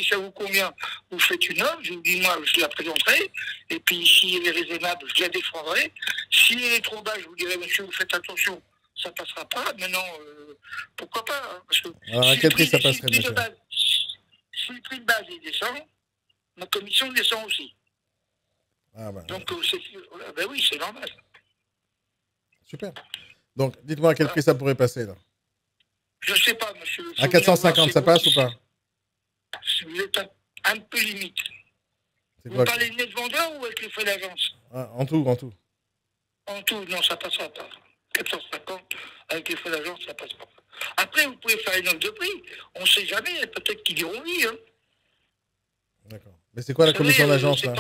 ça vous convient, vous faites une offre, je vous dis, moi, je la présenterai, et puis si elle est raisonnable, je la défendrai. Si elle est trop basse, je vous dirai, monsieur, vous faites attention, ça passera pas. Maintenant, pourquoi pas, hein, parce que alors, à quel prix ça passerait, monsieur? Si le prix de base il descend, ma commission descend aussi. Ah bah, donc, ben oui, c'est normal. Super. Donc, dites-moi à quel prix ça pourrait passer, là. Je ne sais pas, monsieur. À 450, ça passe ou pas? Vous êtes un peu limite. Vous parlez net vendeur ou avec les frais d'agence? En tout. En tout, non, ça ne passera pas. 450, avec les frais d'agence, ça ne passe pas. Après, vous pouvez faire une offre de prix. On ne sait jamais, peut-être qu'ils diront oui. Hein. D'accord. Mais c'est quoi la commission d'agence, là?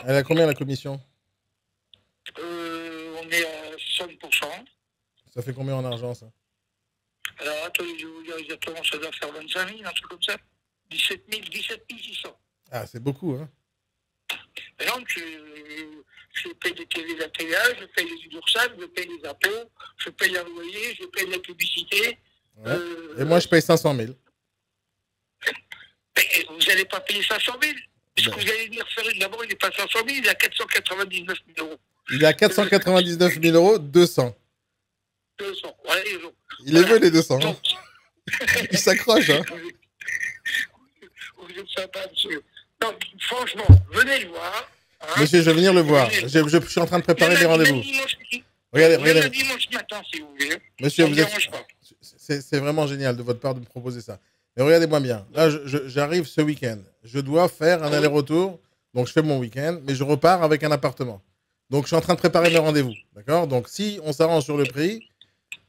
Elle a combien, la commission? On est à 5%. Ça fait combien en argent, ça? Alors, attendez, je vais vous dire exactement, ça doit faire 25 000, un truc comme ça. 17 600. Ah, c'est beaucoup, hein? Mais non, je paye des télé de la TVA, je paye les URSSAF, je paye les impôts, je paye un loyer, je paye la publicité. Ouais. Et moi, je paye 500 000. Mais vous n'allez pas payer 500 000. Est-ce que vous allez venir faire une... D'abord, il n'est pas 500 000, il est à 499 000 €. Il est à 499 000 €, 200. 200, voilà, il les veut, les 200. Donc, il s'accroche, hein. Vous êtes sympa, monsieur. Donc, franchement, venez le voir. Hein. Monsieur, je vais venir le voir. Je suis en train de préparer les rendez-vous. Regardez. Le dimanche matin, si vous voulez. Monsieur, c'est vraiment génial de votre part de me proposer ça. Mais regardez-moi bien. Là, j'arrive ce week-end. Je dois faire un aller-retour. Donc, je fais mon week-end, mais je repars avec un appartement. Donc, je suis en train de préparer mes rendez-vous. D'accord? Donc, si on s'arrange sur le prix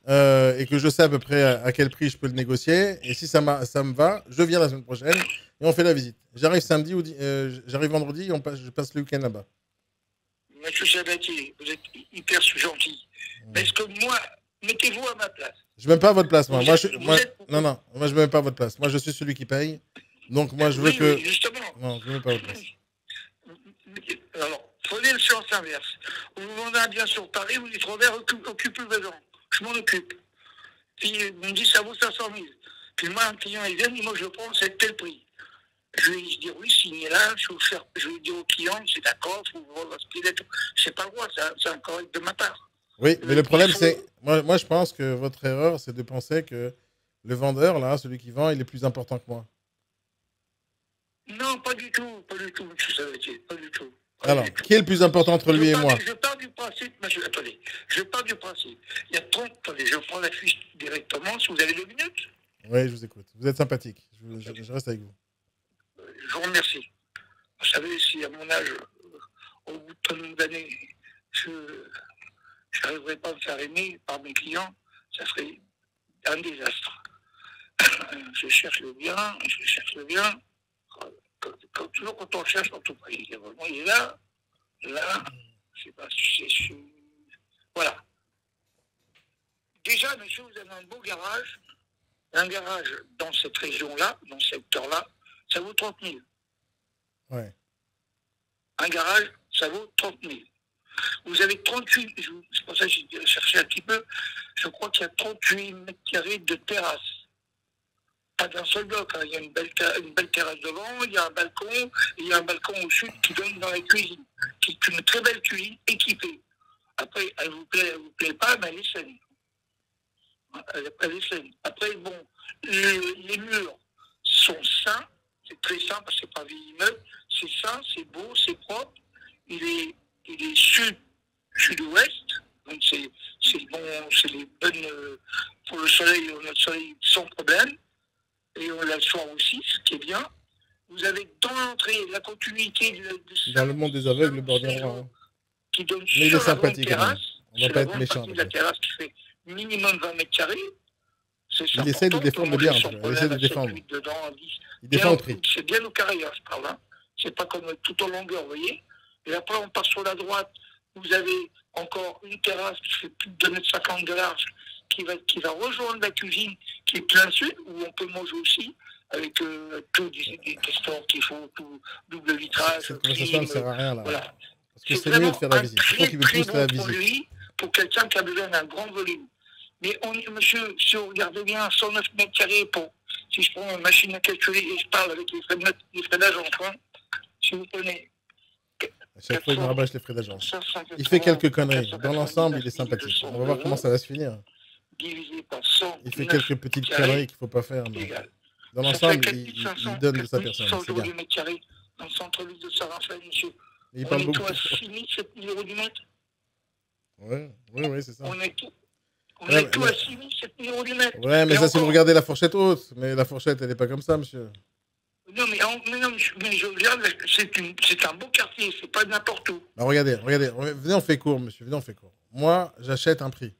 et que je sais à peu près à quel prix je peux le négocier, et si ça me va, je viens la semaine prochaine et on fait la visite. J'arrive samedi ou j'arrive vendredi et je passe le week-end là-bas. Monsieur Sabatier, vous êtes hyper gentil. Est-ce que moi, mettez-vous à ma place? Je ne mets pas à votre place, moi. Non, moi je ne mets pas à votre place. Moi, je suis celui qui paye. Donc, moi, je veux que... Oui, justement. Non, je ne mets pas à votre place. Alors, prenez le sens inverse. Vous vendez un bien sur Paris, vous dites, Robert, occupe le besoin. Je m'en occupe. Puis, vous me dites, ça vaut 500 000. Puis, moi, un client, il vient, moi, je le prends, c'est tel prix. Je vais lui dire, oui, signez là, je vais dire au client, c'est d'accord, il faut vous vendre à ce prix-là. C'est pas le droit, c'est incorrect de ma part. Oui, mais le problème, c'est... Moi, je pense que votre erreur, c'est de penser que le vendeur, là, celui qui vend, il est plus important que moi. Non, pas du tout, monsieur Sabatier, pas du tout. Alors, qui est le plus important entre lui et moi? Je pars du principe, monsieur, attendez, je prends la fiche directement, si vous avez 2 minutes. Oui, je vous écoute. Vous êtes sympathique, je reste avec vous. Je vous remercie. savez, si à mon âge, au bout de tant d'années, je n'arriverai pas à me faire aimer par mes clients, ça serait un désastre. Je cherche le bien. Toujours quand on le cherche, on ne trouve pas. Il est là, je sais pas, voilà. Déjà, monsieur, vous avez un beau garage. Un garage dans cette région-là, dans ce secteur-là, ça vaut 30 000. Ouais. Un garage, ça vaut 30 000. Vous avez 38, c'est pour ça que j'ai cherché un petit peu, je crois qu'il y a 38 mètres carrés de terrasse. Pas d'un seul bloc, hein. Il y a une belle terrasse devant, il y a un balcon, et il y a un balcon au sud qui donne dans la cuisine, qui est une très belle cuisine équipée. Après, elle vous plaît pas, mais elle est saine. Elle est saine. Après, bon, les murs sont sains, c'est très sain parce que c'est pas vieil immeuble, c'est sain, c'est beau, c'est propre, il est sud-ouest, donc c'est bon, c'est les bonnes pour le soleil, on a le soleil sans problème. Et on l'a le soir aussi, ce qui est bien. Vous avez dans l'entrée la continuité de dans le monde des aveugles, le bordel rond. Qui donne mais il est sur la grande sympathique. terrasse. On va pas être méchant. La terrasse qui fait minimum 20 mètres carrés. Il essaie de défendre bien. Il essaie de défendre. Il défend le prix. C'est bien au carré, je parle. Hein. C'est pas comme tout en longueur, vous voyez. Et après, on part sur la droite. Vous avez encore une terrasse qui fait plus de 2,50 m de large, qui va rejoindre la cuisine, qui est plein sud, où on peut manger aussi, avec tous des restaurants qu'il faut, tout double vitrage. Cette conversation ne sert à rien, là. Voilà. Parce que c'est mieux de faire la visite. Je crois qu'il veut plus faire la visite. Produit pour quelqu'un qui a besoin d'un grand volume. Mais monsieur, si vous regardez bien, 109 mètres carrés, si je prends une machine à calculer et je parle avec les frais d'agent en coin, si vous prenez. À chaque fois, il me rabâche les frais d'agence. Il fait quelques conneries. Dans l'ensemble, il est sympathique. On va voir comment ça va se finir. Il fait quelques petites conneries qu'il ne faut pas faire. Mais dans l'ensemble, il donne de sa personne. C'est bien. Dans le centre-ville de Saint-Raphaël, monsieur. Il parle beaucoup. On est tout à 6 000, 7 000 euros du mètre. Oui, c'est ça. On est tout à 6 000, 7 000 euros du mètre. Ouais, mais ça, c'est vous regardez la fourchette haute. Mais la fourchette, elle n'est pas comme ça, monsieur. Non, mais je regarde, c'est un beau quartier, c'est pas n'importe où. Bah, regardez. Venez, on fait court, monsieur. Venez, on fait court. Moi, j'achète un prix.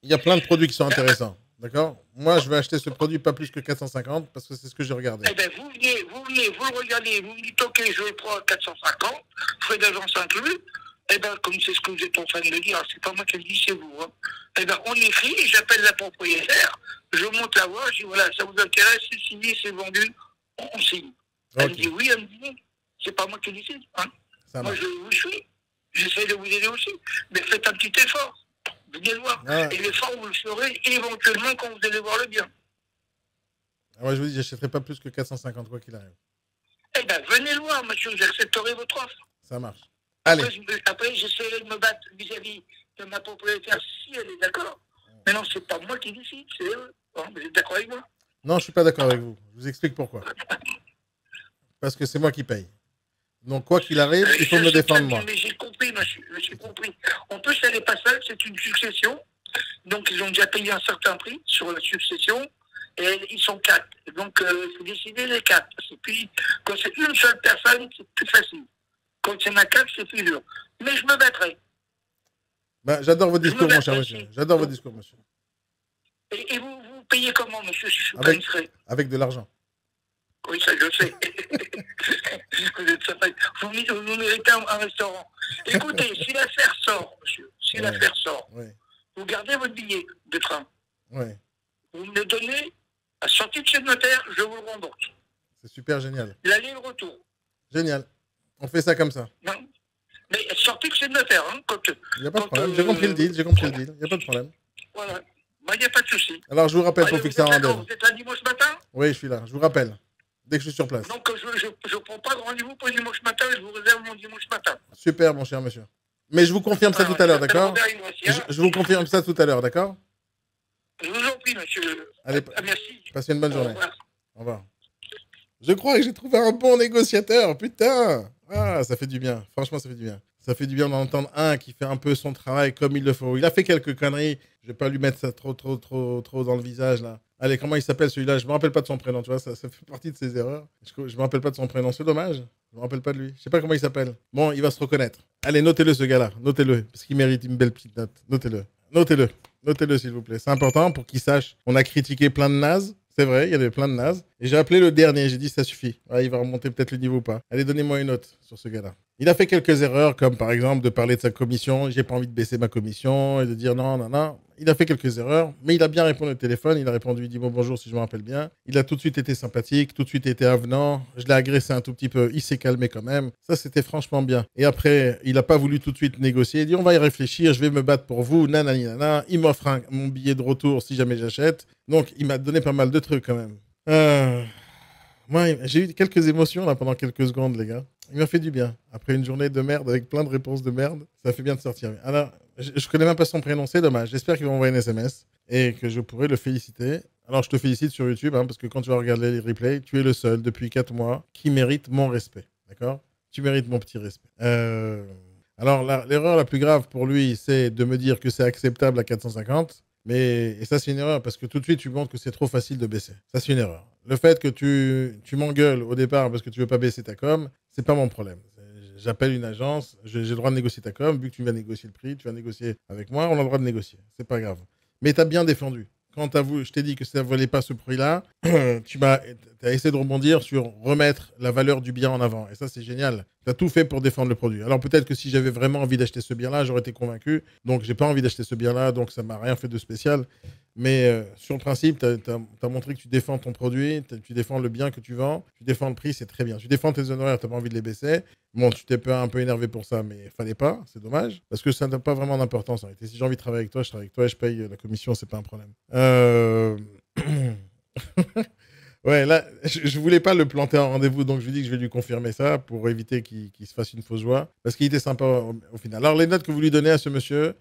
Il y a plein de produits qui sont intéressants. D'accord? Moi, je vais acheter ce produit pas plus que 450 parce que c'est ce que j'ai regardé. Eh bien, vous venez, vous le regardez, vous me dites, OK, je le prends à 450, frais d'agence inclus. Eh bien, comme c'est ce que vous êtes en train de me dire, c'est pas moi qui le dis, c'est vous. Hein. Eh bien, on écrit, j'appelle la propriétaire, je monte la voie, je dis, voilà, ça vous intéresse, c'est signé, c'est vendu, on signe. Elle me dit oui, elle me dit non. C'est pas moi qui décide. Hein. Moi, je vous suis. J'essaie de vous aider aussi. Mais faites un petit effort. Venez le voir. Ah. Et l'effort, vous le ferez éventuellement quand vous allez voir le bien. Ah, moi, je vous dis, j'achèterai pas plus que 450, quoi qu'il arrive. Eh bien, venez le voir, monsieur. J'accepterai votre offre. Ça marche. Allez. Après, j'essaierai de me battre vis-à-vis de ma propriétaire si elle est d'accord. Mais non, c'est pas moi qui décide, c'est eux. Bon, vous êtes d'accord avec moi? Non, je suis pas d'accord avec vous. Je vous explique pourquoi. Parce que c'est moi qui paye. Donc, quoi qu'il arrive, il faut me défendre, moi. Mais j'ai compris, monsieur. J'ai compris. En plus, elle n'est pas seule, c'est une succession. Donc, ils ont déjà payé un certain prix sur la succession. Et ils sont 4. Donc, il faut décider les 4. Et puis, quand c'est une seule personne, c'est plus facile. Quand il y en a 4, c'est plus dur. Mais je me battrai. Ben, j'adore votre discours, mon cher monsieur. J'adore votre discours, monsieur. Et vous payez comment, monsieur, si je suis pas discret? Avec de l'argent. Oui, ça, je sais. Vous êtes sympa. Vous méritez un restaurant. Écoutez, si l'affaire sort, monsieur, si l'affaire sort, vous gardez votre billet de train. Vous me le donnez, à sortie de chez le notaire, je vous le rembourse. C'est super génial. L'aller et le retour. Génial. On fait ça comme ça. Non. Mais sortie de chez le notaire, hein, il n'y a pas de problème. J'ai compris le deal. Il n'y a pas de problème. Voilà. Il n'y a pas de souci. Alors, je vous rappelle pour fixer un rendez-vous. Vous êtes là dimanche matin? Oui, je suis là. Je vous rappelle. Dès que je suis sur place. Donc, je ne prends pas de rendez-vous pour dimanche matin. Je vous réserve mon dimanche matin. Super, mon cher monsieur. Mais je vous confirme ça tout à l'heure, d'accord? Je vous confirme ça tout à l'heure, d'accord? Je vous en prie, monsieur. Allez, merci. Passez une bonne journée. Au revoir. Je crois que j'ai trouvé un bon négociateur. Putain. Ah, ça fait du bien. Franchement, ça fait du bien. Ça fait du bien d'en entendre un qui fait un peu son travail comme il le faut. Il a fait quelques conneries. Je vais pas lui mettre ça trop dans le visage, là. Allez, comment il s'appelle celui-là? Je me rappelle pas de son prénom, tu vois. Ça fait partie de ses erreurs. Je me rappelle pas de son prénom. C'est dommage. Je Je me rappelle pas de lui. Je sais pas comment il s'appelle. Bon, il va se reconnaître. Allez, notez-le ce gars-là. Notez-le. Parce qu'il mérite une belle petite note. Notez-le. Notez-le. Notez-le, s'il vous plaît. C'est important pour qu'il sache. On a critiqué plein de nazes. C'est vrai, il y avait plein de nazes. Et j'ai appelé le dernier. J'ai dit, ça suffit. Ouais, il va remonter peut-être le niveau ou pas. Allez, donnez-moi une note sur ce gars-là. Il a fait quelques erreurs, comme par exemple de parler de sa commission. J'ai pas envie de baisser ma commission et de dire non, non, non. Il a fait quelques erreurs, mais il a bien répondu au téléphone. Il a répondu, il dit bon, bonjour, si je me rappelle bien. Il a tout de suite été sympathique, tout de suite été avenant. Je l'ai agressé un tout petit peu. Il s'est calmé quand même. Ça, c'était franchement bien. Et après, il n'a pas voulu tout de suite négocier. Il dit on va y réfléchir, je vais me battre pour vous. Nanani, nana. Il m'offre mon billet de retour si jamais j'achète. Donc, il m'a donné pas mal de trucs quand même. Moi, j'ai eu quelques émotions là pendant quelques secondes, les gars. Il m'a fait du bien. Après une journée de merde avec plein de réponses de merde, ça fait bien de sortir. Alors, je connais même pas son prénom, c'est dommage. J'espère qu'il va m'envoyer un SMS et que je pourrai le féliciter. Alors, je te félicite sur YouTube, hein, parce que quand tu vas regarder les replays, tu es le seul depuis 4 mois qui mérite mon respect. D'accord? Tu mérites mon petit respect. Alors, l'erreur la plus grave pour lui, c'est de me dire que c'est acceptable à 450. Et ça, c'est une erreur parce que tout de suite, tu montres que c'est trop facile de baisser. Ça, c'est une erreur. Le fait que tu m'engueules au départ parce que tu veux pas baisser ta com, c'est pas mon problème. J'appelle une agence, j'ai le droit de négocier ta com. Vu que tu vas négocier le prix, tu vas négocier avec moi, on a le droit de négocier. C'est pas grave. Mais tu as bien défendu. Quand je t'ai dit que ça ne valait pas ce prix-là, tu as essayé de rebondir sur remettre la valeur du bien en avant. Et ça, c'est génial. Tu as tout fait pour défendre le produit. Alors peut-être que si j'avais vraiment envie d'acheter ce bien-là, j'aurais été convaincu. Donc, j'ai pas envie d'acheter ce bien-là, donc ça m'a rien fait de spécial. Mais sur le principe, tu as montré que tu défends ton produit, tu défends le bien que tu vends, tu défends le prix, c'est très bien. Tu défends tes honoraires, tu n'as pas envie de les baisser. Bon, tu t'es un peu énervé pour ça, mais il fallait pas, c'est dommage. Parce que ça n'a pas vraiment d'importance en réalité. Si j'ai envie de travailler avec toi, je travaille avec toi et je paye la commission, c'est pas un problème. Ouais, là, je voulais pas le planter en rendez-vous, donc je lui dis que je vais lui confirmer ça pour éviter qu'il se fasse une fausse joie. Parce qu'il était sympa au final. Alors, les notes que vous lui donnez à ce monsieur,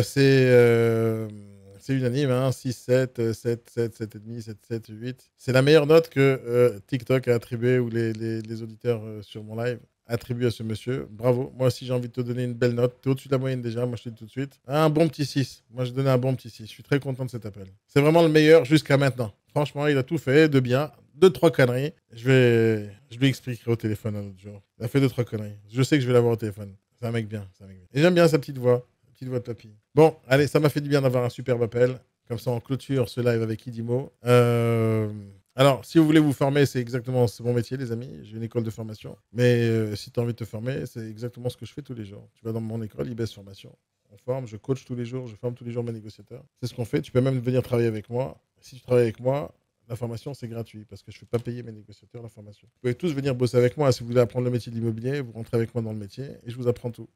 c'est unanime, hein, 6, 7, 7, 7, 7,5, 7, 7, 8. C'est la meilleure note que TikTok a attribuée ou les auditeurs sur mon live attribuent à ce monsieur. Bravo. Moi aussi, j'ai envie de te donner une belle note. Tu es au-dessus de la moyenne déjà, moi je te dis tout de suite. Un bon petit 6. Moi, je donnais un bon petit 6. Je suis très content de cet appel. C'est vraiment le meilleur jusqu'à maintenant. Franchement, il a tout fait de bien. 2-3 conneries. Je lui expliquerai au téléphone un autre jour. Il a fait 2-3 conneries. Je sais que je vais l'avoir au téléphone. C'est un mec bien. Et j'aime bien sa petite voix. Petite voix de papy. Bon, allez, ça m'a fait du bien d'avoir un superbe appel. Comme ça, on clôture ce live avec Idimo. Alors, si vous voulez vous former, c'est mon métier, les amis. J'ai une école de formation. Mais si tu as envie de te former, c'est exactement ce que je fais tous les jours. Tu vas dans mon école, IBS Formation. On forme, je coach tous les jours, je forme tous les jours mes négociateurs. C'est ce qu'on fait. Tu peux même venir travailler avec moi. Si tu travailles avec moi, la formation, c'est gratuit parce que je ne fais pas payer mes négociateurs la formation. Vous pouvez tous venir bosser avec moi. Si vous voulez apprendre le métier de l'immobilier, vous rentrez avec moi dans le métier et je vous apprends tout.